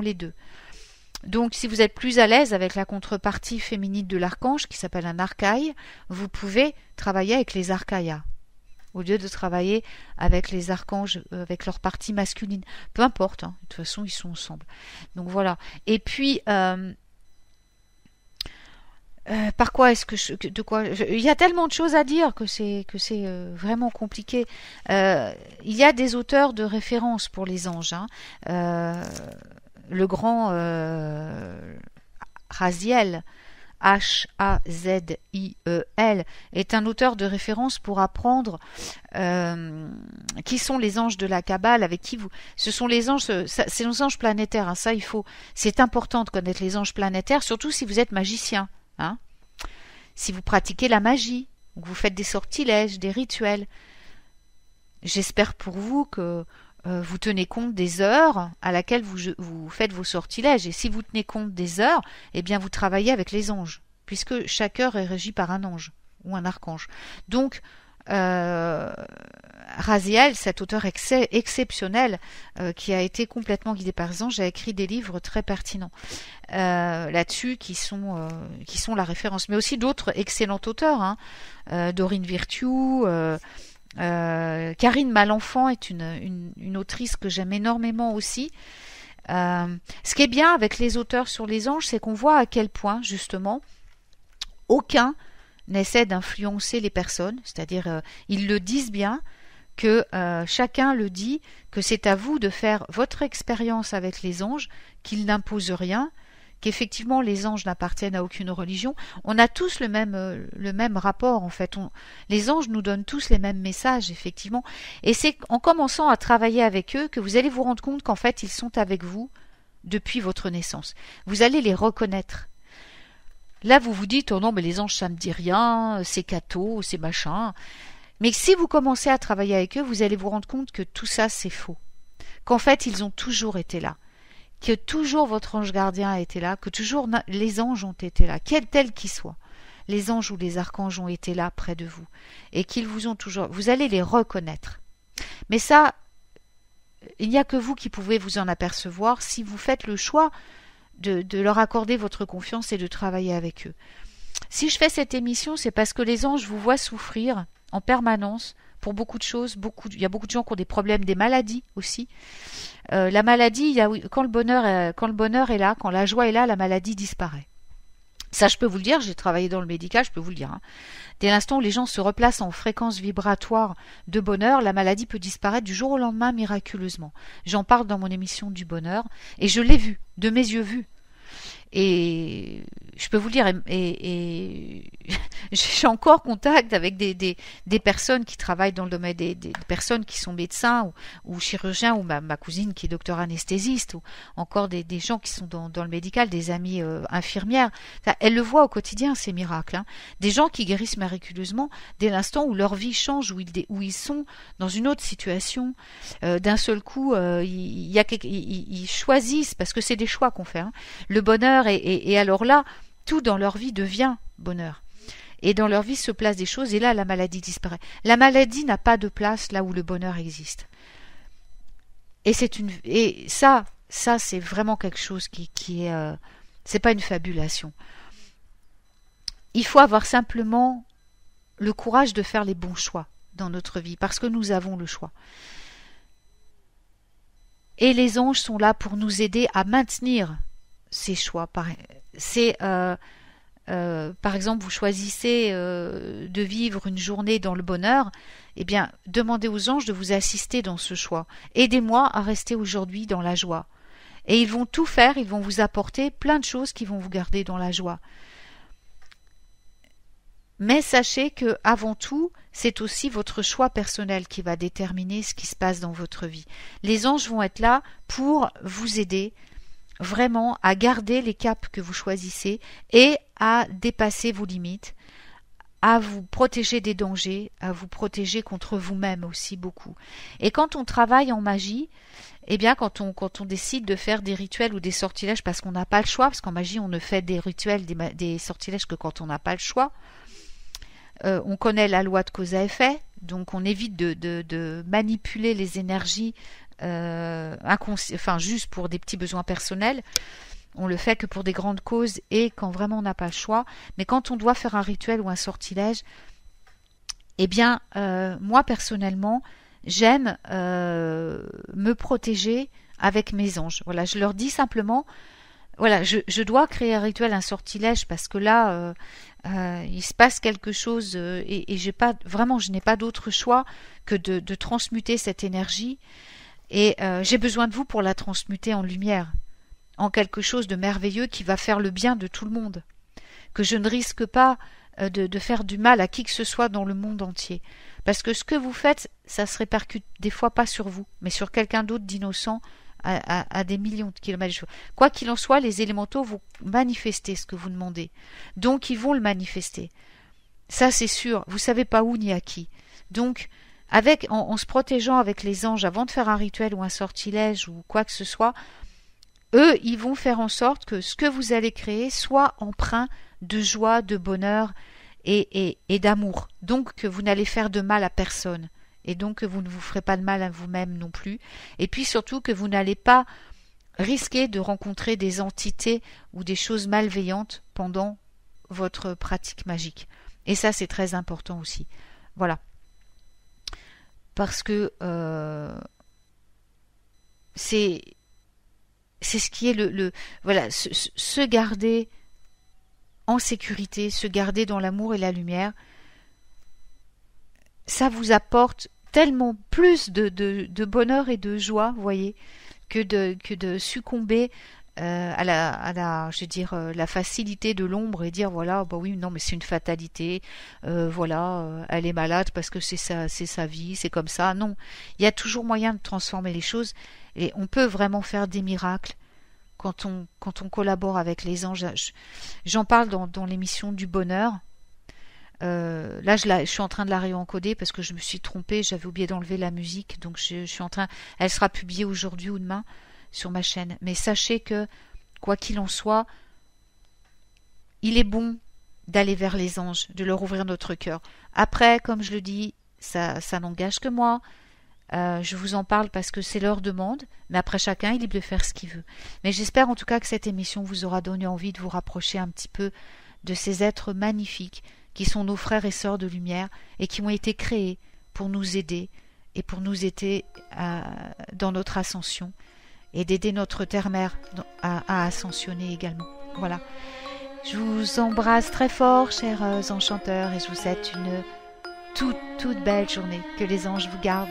les deux. Donc, si vous êtes plus à l'aise avec la contrepartie féminine de l'archange, qui s'appelle un archaï, vous pouvez travailler avec les archaïas, au lieu de travailler avec les archanges, avec leur partie masculine. Peu importe, hein, de toute façon, ils sont ensemble. Donc, voilà. Et puis, par quoi est-ce que il y a tellement de choses à dire que c'est vraiment compliqué. Il y a des auteurs de référence pour les anges. Hein. Le grand Raziel, H-A-Z-I-E-L, est un auteur de référence pour apprendre qui sont les anges de la Kabbale, avec qui vous... Ce sont les anges, c'est les anges planétaires. Hein, c'est important de connaître les anges planétaires, surtout si vous êtes magicien. Hein, si vous pratiquez la magie, ou que vous faites des sortilèges, des rituels. J'espère pour vous que vous tenez compte des heures à laquelle vous faites vos sortilèges. Et si vous tenez compte des heures, eh bien vous travaillez avec les anges, puisque chaque heure est régie par un ange ou un archange. Donc, Raziel, cet auteur exceptionnel qui a été complètement guidé par les anges, a écrit des livres très pertinents là-dessus qui sont la référence. Mais aussi d'autres excellents auteurs, hein, Dorine Virtue, Karine Malenfant est une autrice que j'aime énormément aussi. Ce qui est bien avec les auteurs sur les anges, c'est qu'on voit à quel point, justement, aucun n'essaie d'influencer les personnes, c'est-à-dire ils le disent bien, que chacun le dit, que c'est à vous de faire votre expérience avec les anges, qu'ils n'imposent rien, qu'effectivement les anges n'appartiennent à aucune religion. On a tous le même rapport en fait. Les anges nous donnent tous les mêmes messages, effectivement. Et c'est en commençant à travailler avec eux que vous allez vous rendre compte qu'en fait ils sont avec vous depuis votre naissance. Vous allez les reconnaître. Là, vous vous dites, oh non, mais les anges, ça me dit rien, c'est catho, c'est machin. Mais si vous commencez à travailler avec eux, vous allez vous rendre compte que tout ça, c'est faux. Qu'en fait, ils ont toujours été là. Que toujours votre ange gardien a été là, que toujours les anges ont été là, tels qu'ils soient. Les anges ou les archanges ont été là près de vous. Et qu'ils vous ont toujours... Vous allez les reconnaître. Mais ça, il n'y a que vous qui pouvez vous en apercevoir si vous faites le choix de leur accorder votre confiance et de travailler avec eux. Si je fais cette émission, c'est parce que les anges vous voient souffrir en permanence pour beaucoup de choses. Il y a beaucoup de gens qui ont des problèmes, des maladies aussi. La maladie, quand le bonheur est là, quand la joie est là, la maladie disparaît. Ça, je peux vous le dire, j'ai travaillé dans le médical, je peux vous le dire. Hein. Dès l'instant où les gens se replacent en fréquence vibratoire de bonheur, la maladie peut disparaître du jour au lendemain miraculeusement. J'en parle dans mon émission du bonheur et je l'ai vu, de mes yeux vus. Et je peux vous le dire, et j'ai encore contact avec des personnes qui travaillent dans le domaine, des personnes qui sont médecins ou chirurgiens, ou ma cousine qui est docteur anesthésiste, ou encore des gens qui sont dans le médical, des amies infirmières. Elles le voient au quotidien, ces miracles. Hein. Des gens qui guérissent miraculeusement dès l'instant où leur vie change, où ils sont dans une autre situation. D'un seul coup, ils choisissent, parce que c'est des choix qu'on fait, hein, le bonheur, et alors là, tout dans leur vie devient bonheur. Et dans leur vie se placent des choses, et là, la maladie disparaît. La maladie n'a pas de place là où le bonheur existe. Et ça, c'est vraiment quelque chose qui est... c'est pas une fabulation. Il faut avoir simplement le courage de faire les bons choix dans notre vie, parce que nous avons le choix. Et les anges sont là pour nous aider à maintenir ces choix. Par exemple, vous choisissez de vivre une journée dans le bonheur, eh bien, demandez aux anges de vous assister dans ce choix. Aidez-moi à rester aujourd'hui dans la joie. Et ils vont tout faire, ils vont vous apporter plein de choses qui vont vous garder dans la joie. Mais sachez que, avant tout, c'est aussi votre choix personnel qui va déterminer ce qui se passe dans votre vie. Les anges vont être là pour vous aider vraiment à garder les caps que vous choisissez et à dépasser vos limites, à vous protéger des dangers, à vous protéger contre vous-même aussi beaucoup. Et quand on travaille en magie, eh bien quand on décide de faire des rituels ou des sortilèges, parce qu'on n'a pas le choix, parce qu'en magie on ne fait des rituels, des sortilèges que quand on n'a pas le choix, on connaît la loi de cause à effet, donc on évite de manipuler les énergies juste pour des petits besoins personnels. On le fait que pour des grandes causes et quand vraiment on n'a pas le choix. Mais quand on doit faire un rituel ou un sortilège, eh bien, moi personnellement, j'aime me protéger avec mes anges. Voilà, je leur dis simplement, voilà, je dois créer un rituel, un sortilège, parce que là, il se passe quelque chose et je n'ai pas d'autre choix que de transmuter cette énergie. Et j'ai besoin de vous pour la transmuter en lumière, en quelque chose de merveilleux qui va faire le bien de tout le monde, que je ne risque pas de faire du mal à qui que ce soit dans le monde entier. Parce que ce que vous faites, ça se répercute des fois pas sur vous, mais sur quelqu'un d'autre d'innocent à des millions de kilomètres. Quoi qu'il en soit, les élémentaux vont manifester ce que vous demandez. Donc ils vont le manifester. Ça c'est sûr, vous savez pas où ni à qui. Donc en se protégeant avec les anges avant de faire un rituel ou un sortilège ou quoi que ce soit, eux, ils vont faire en sorte que ce que vous allez créer soit empreint de joie, de bonheur et d'amour. Donc que vous n'allez faire de mal à personne. Et donc que vous ne vous ferez pas de mal à vous-même non plus. Et puis surtout que vous n'allez pas risquer de rencontrer des entités ou des choses malveillantes pendant votre pratique magique. Et ça, c'est très important aussi. Voilà. Parce que c'est ce qui est voilà, se garder en sécurité, se garder dans l'amour et la lumière, ça vous apporte tellement plus de bonheur et de joie, vous voyez, que de succomber à la facilité de l'ombre et dire voilà, bah oui, non mais c'est une fatalité, elle est malade parce que c'est sa vie, c'est comme ça. Non, il y a toujours moyen de transformer les choses et on peut vraiment faire des miracles quand on collabore avec les anges. J'en parle dans l'émission du bonheur. Là, je suis en train de la réencoder parce que je me suis trompée, j'avais oublié d'enlever la musique, donc je suis en train. Elle sera publiée aujourd'hui ou demain sur ma chaîne. Mais sachez que, quoi qu'il en soit, il est bon d'aller vers les anges, de leur ouvrir notre cœur. Après, comme je le dis, ça n'engage que moi. Je vous en parle parce que c'est leur demande, mais après chacun est libre de faire ce qu'il veut. Mais j'espère en tout cas que cette émission vous aura donné envie de vous rapprocher un petit peu de ces êtres magnifiques qui sont nos frères et sœurs de lumière et qui ont été créés pour nous aider et pour nous aider dans notre ascension et d'aider notre terre-mère à ascensionner également. Voilà. Je vous embrasse très fort, chers enchanteurs, et je vous souhaite une toute belle journée. Que les anges vous gardent.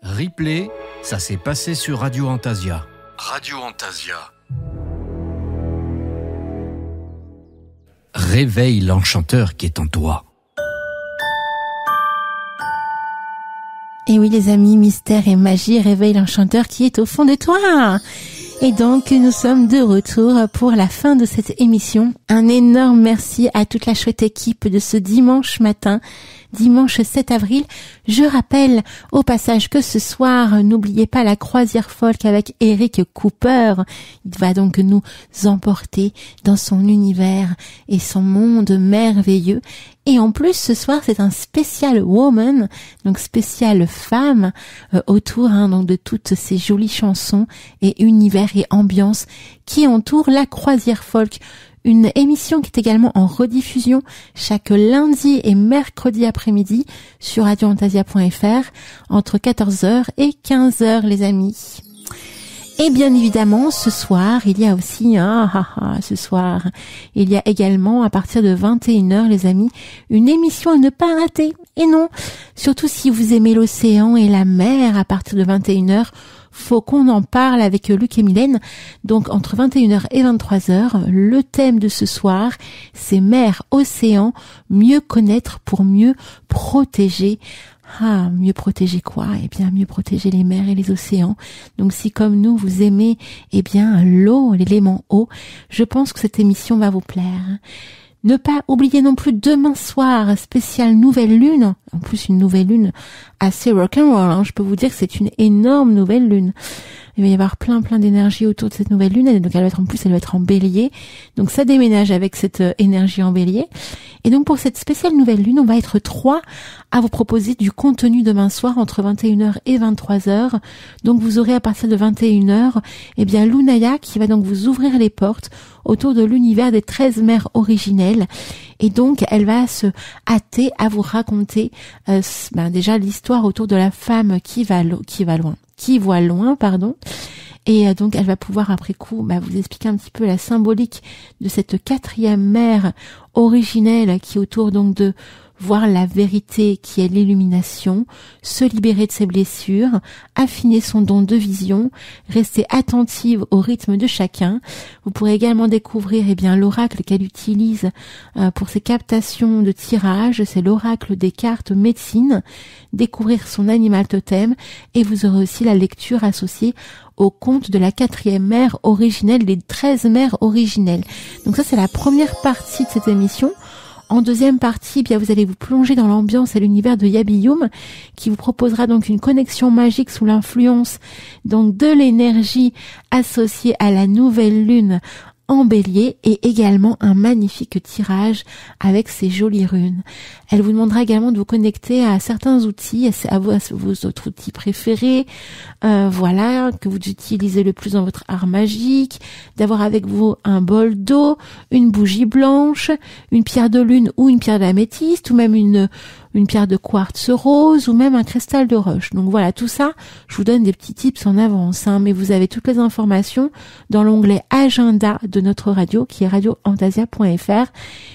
Replay, ça s'est passé sur Radio Antasia. Radio Antasia. Réveille l'enchanteur qui est en toi. Et oui les amis, mystère et magie, réveille l'enchanteur qui est au fond de toi. Et donc nous sommes de retour pour la fin de cette émission. Un énorme merci à toute la chouette équipe de ce dimanche matin, dimanche 7 avril. Je rappelle au passage que ce soir, n'oubliez pas la croisière folk avec Eric Cooper. Il va donc nous emporter dans son univers et son monde merveilleux. Et en plus, ce soir, c'est un spécial woman, donc spécial femme, autour donc de toutes ces jolies chansons et univers et ambiances qui entourent la croisière folk. Une émission qui est également en rediffusion chaque lundi et mercredi après-midi sur radioantasia.fr entre 14h et 15h, les amis. Et bien évidemment, ce soir, il y a aussi, ce soir, il y a également, à partir de 21h, les amis, une émission à ne pas rater. Et non, surtout si vous aimez l'océan et la mer, à partir de 21h, faut qu'on en parle avec Luc et Mylène. Donc, entre 21h et 23h, le thème de ce soir, c'est mer, océan, mieux connaître pour mieux protéger. Mieux protéger quoi? Eh bien, mieux protéger les mers et les océans. Donc, si comme nous, vous aimez, eh bien, l'eau, l'élément eau, je pense que cette émission va vous plaire. Ne pas oublier non plus demain soir, spécial nouvelle lune. En plus, une nouvelle lune assez rock'n'roll, Je peux vous dire que c'est une énorme nouvelle lune. Il va y avoir plein d'énergie autour de cette nouvelle lune. Et donc, elle va être en bélier. Donc, ça déménage avec cette énergie en bélier. Et donc, pour cette spéciale nouvelle lune, on va être 3 à vous proposer du contenu demain soir entre 21h et 23h. Donc, vous aurez à partir de 21h, eh bien, Lunaya qui va donc vous ouvrir les portes autour de l'univers des 13 mers originelles. Et donc, elle va se hâter à vous raconter déjà l'histoire autour de la femme qui voit loin. Et donc, elle va pouvoir, après coup, vous expliquer un petit peu la symbolique de cette 4e mère originelle qui est autour donc de voir la vérité qui est l'illumination, se libérer de ses blessures, affiner son don de vision, rester attentive au rythme de chacun. Vous pourrez également découvrir l'oracle qu'elle utilise pour ses captations de tirage, c'est l'oracle des cartes médecine, découvrir son animal totem, et vous aurez aussi la lecture associée au conte de la 4e mère originelle, les 13 mères originelles. Donc ça, c'est la première partie de cette émission. En deuxième partie, vous allez vous plonger dans l'ambiance et l'univers de Yabiyum, qui vous proposera donc une connexion magique sous l'influence donc de l'énergie associée à la nouvelle lune en bélier, et également un magnifique tirage avec ces jolies runes. Elle vous demandera également de vous connecter à certains outils, à vos autres outils préférés, que vous utilisez le plus dans votre art magique, d'avoir avec vous un bol d'eau, une bougie blanche, une pierre de lune ou une pierre d'améthyste, ou même une pierre de quartz rose, ou même un cristal de roche. Donc voilà, tout ça, je vous donne des petits tips en avance, mais vous avez toutes les informations dans l'onglet agenda de notre radio, qui est radioantasia.fr.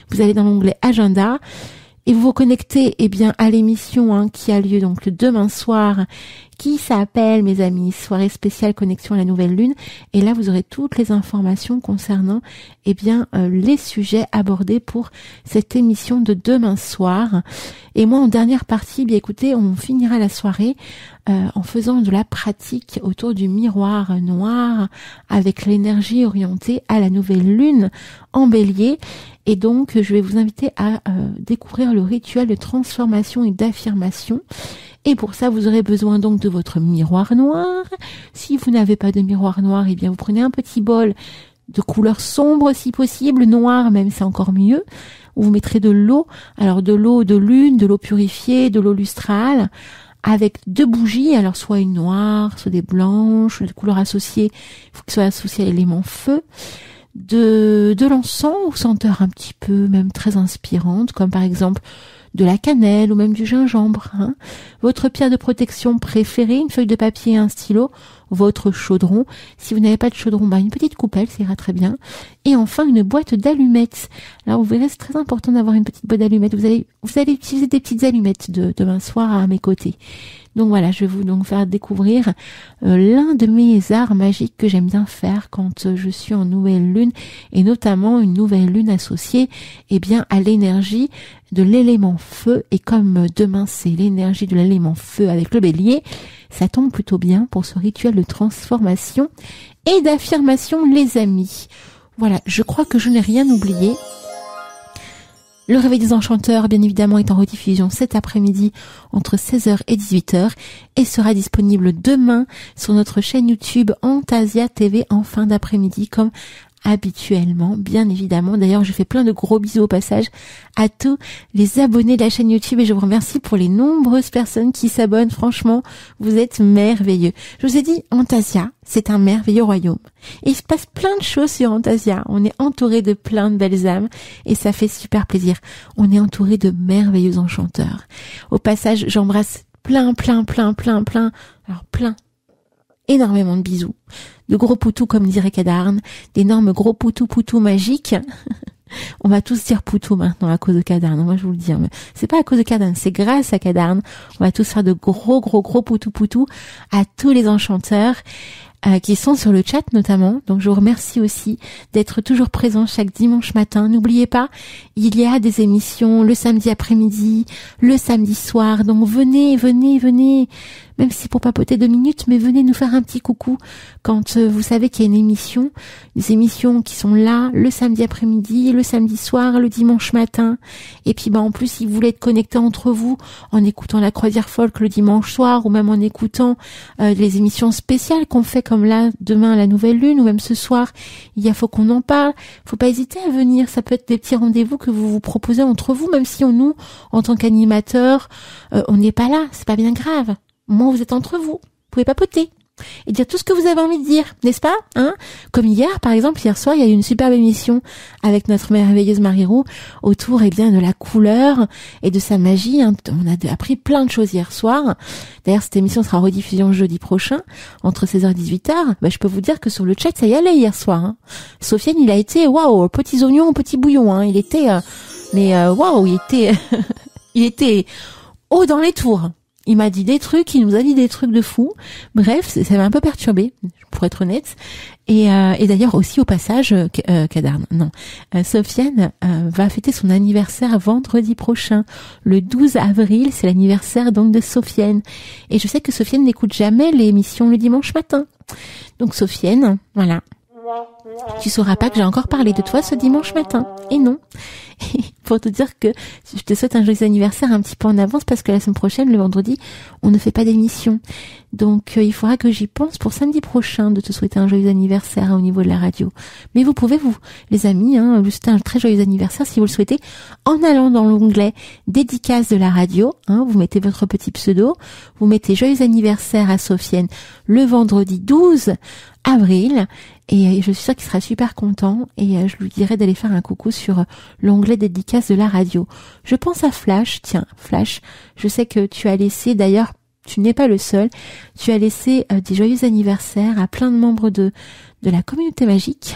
Vous allez dans l'onglet agenda, et vous vous connectez à l'émission qui a lieu donc le demain soir, qui s'appelle, mes amis, soirée spéciale connexion à la nouvelle lune. Et là, vous aurez toutes les informations concernant les sujets abordés pour cette émission de demain soir. Et moi, en dernière partie, écoutez, on finira la soirée en faisant de la pratique autour du miroir noir avec l'énergie orientée à la nouvelle lune en bélier. Et donc, je vais vous inviter à découvrir le rituel de transformation et d'affirmation. Et pour ça, vous aurez besoin donc de votre miroir noir. Si vous n'avez pas de miroir noir, vous prenez un petit bol de couleur sombre si possible, noir même, c'est encore mieux. Vous mettrez de l'eau, alors de l'eau de lune, de l'eau purifiée, de l'eau lustrale, avec 2 bougies, alors soit une noire, soit des blanches, de couleurs associées, il faut qu'elles soient associées à l'élément feu. De l'encens aux senteurs un petit peu, même très inspirantes, comme par exemple de la cannelle ou même du gingembre. Votre pierre de protection préférée, une feuille de papier et un stylo, votre chaudron. Si vous n'avez pas de chaudron, une petite coupelle, ça ira très bien. Et enfin, une boîte d'allumettes. Alors, vous verrez, c'est très important d'avoir une petite boîte d'allumettes. Vous allez utiliser des petites allumettes demain soir à mes côtés. Donc voilà, je vais vous faire découvrir l'un de mes arts magiques que j'aime bien faire quand je suis en nouvelle lune, et notamment une nouvelle lune associée à l'énergie de l'élément feu. Et comme demain c'est l'énergie de l'élément feu avec le bélier, ça tombe plutôt bien pour ce rituel de transformation et d'affirmation, les amis. Voilà, je crois que je n'ai rien oublié. Le réveil des enchanteurs, bien évidemment, est en rediffusion cet après-midi entre 16h et 18h et sera disponible demain sur notre chaîne YouTube Antasia TV en fin d'après-midi, comme habituellement, bien évidemment. D'ailleurs, je fais plein de gros bisous au passage à tous les abonnés de la chaîne YouTube et je vous remercie pour les nombreuses personnes qui s'abonnent. Franchement, vous êtes merveilleux. Je vous ai dit, Antasia, c'est un merveilleux royaume. Et il se passe plein de choses sur Antasia. On est entouré de plein de belles âmes et ça fait super plaisir. On est entouré de merveilleux enchanteurs. Au passage, j'embrasse plein, énormément de bisous, de gros poutous comme dirait Cadarne, d'énormes gros poutous magiques. On va tous dire poutou maintenant à cause de Cadarne. Moi je vous le dis, mais c'est pas à cause de Cadarne, c'est grâce à Cadarne. On va tous faire de gros poutous à tous les enchanteurs qui sont sur le chat notamment. Donc je vous remercie aussi d'être toujours présents chaque dimanche matin. N'oubliez pas, il y a des émissions le samedi après-midi, le samedi soir. Donc venez, même si pour papoter 2 minutes, mais venez nous faire un petit coucou quand vous savez qu'il y a une émission, des émissions qui sont là le samedi après-midi, le samedi soir, le dimanche matin. Et puis en plus, si vous voulez être connectés entre vous en écoutant la croisière folk le dimanche soir ou même en écoutant les émissions spéciales qu'on fait comme là demain la nouvelle lune ou même ce soir, faut qu'on en parle. Faut pas hésiter à venir. Ça peut être des petits rendez-vous que vous vous proposez entre vous, même si nous, en tant qu'animateurs, on n'est pas là. C'est pas bien grave. Au moins, vous êtes entre vous. Vous pouvez papoter et dire tout ce que vous avez envie de dire, n'est-ce pas, hein? Comme hier, par exemple, hier soir, il y a eu une superbe émission avec notre merveilleuse Marie-Roux autour, bien, de la couleur et de sa magie, hein. On a appris plein de choses hier soir. D'ailleurs, cette émission sera rediffusion jeudi prochain, entre 16h et 18h. Je peux vous dire que sur le chat, ça y allait hier soir, hein. Sofiane, il a été, waouh, petits oignons, petits bouillons, hein. Il était, waouh, il était haut dans les tours. Il m'a dit des trucs, il nous a dit des trucs de fou. Bref, ça m'a un peu perturbé, pour être honnête. Et d'ailleurs aussi au passage, Sofiane va fêter son anniversaire vendredi prochain, le 12 avril. C'est l'anniversaire donc de Sofiane. Et je sais que Sofiane n'écoute jamais l'émission le dimanche matin. Donc Sofiane, voilà. Tu sauras pas que j'ai encore parlé de toi ce dimanche matin. Et non. Pour te dire que je te souhaite un joyeux anniversaire un petit peu en avance parce que la semaine prochaine, le vendredi, on ne fait pas d'émission. Donc, il faudra que j'y pense pour samedi prochain de te souhaiter un joyeux anniversaire au niveau de la radio. Mais vous pouvez, les amis, vous souhaiter un très joyeux anniversaire si vous le souhaitez en allant dans l'onglet dédicace de la radio. Vous mettez votre petit pseudo, vous mettez joyeux anniversaire à Sofiane le vendredi 12 avril. Et je suis sûre qu'il sera super content et je lui dirai d'aller faire un coucou sur l'onglet dédicace de la radio. Je pense à Flash. Tiens, Flash, je sais que tu as laissé, d'ailleurs, tu n'es pas le seul, tu as laissé des joyeux anniversaires à plein de membres de la communauté magique,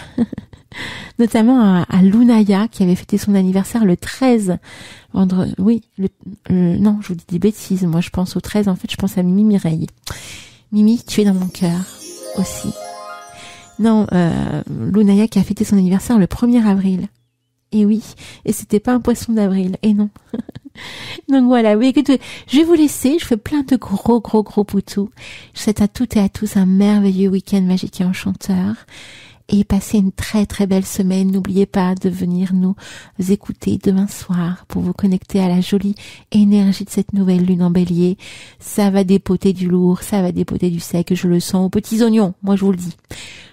notamment à Lunaya qui avait fêté son anniversaire le 13. Non, je vous dis des bêtises, moi je pense au 13, en fait je pense à Mimi Mireille. Mimi, tu es dans mon cœur aussi. Non, Lunaya qui a fêté son anniversaire le 1er avril. Et oui, et c'était pas un poisson d'avril, et non. Donc voilà, oui, écoute, je vais vous laisser, je fais plein de gros poutous. Je souhaite à toutes et à tous un merveilleux week-end magique et enchanteur. Et passez une très très belle semaine. N'oubliez pas de venir nous écouter demain soir pour vous connecter à la jolie énergie de cette nouvelle lune en bélier. Ça va dépoter du lourd, ça va dépoter du sec, je le sens aux petits oignons, moi je vous le dis.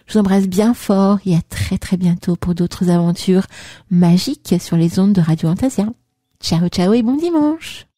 Je vous embrasse bien fort et à très très bientôt pour d'autres aventures magiques sur les ondes de Radio Antasia. Ciao ciao et bon dimanche.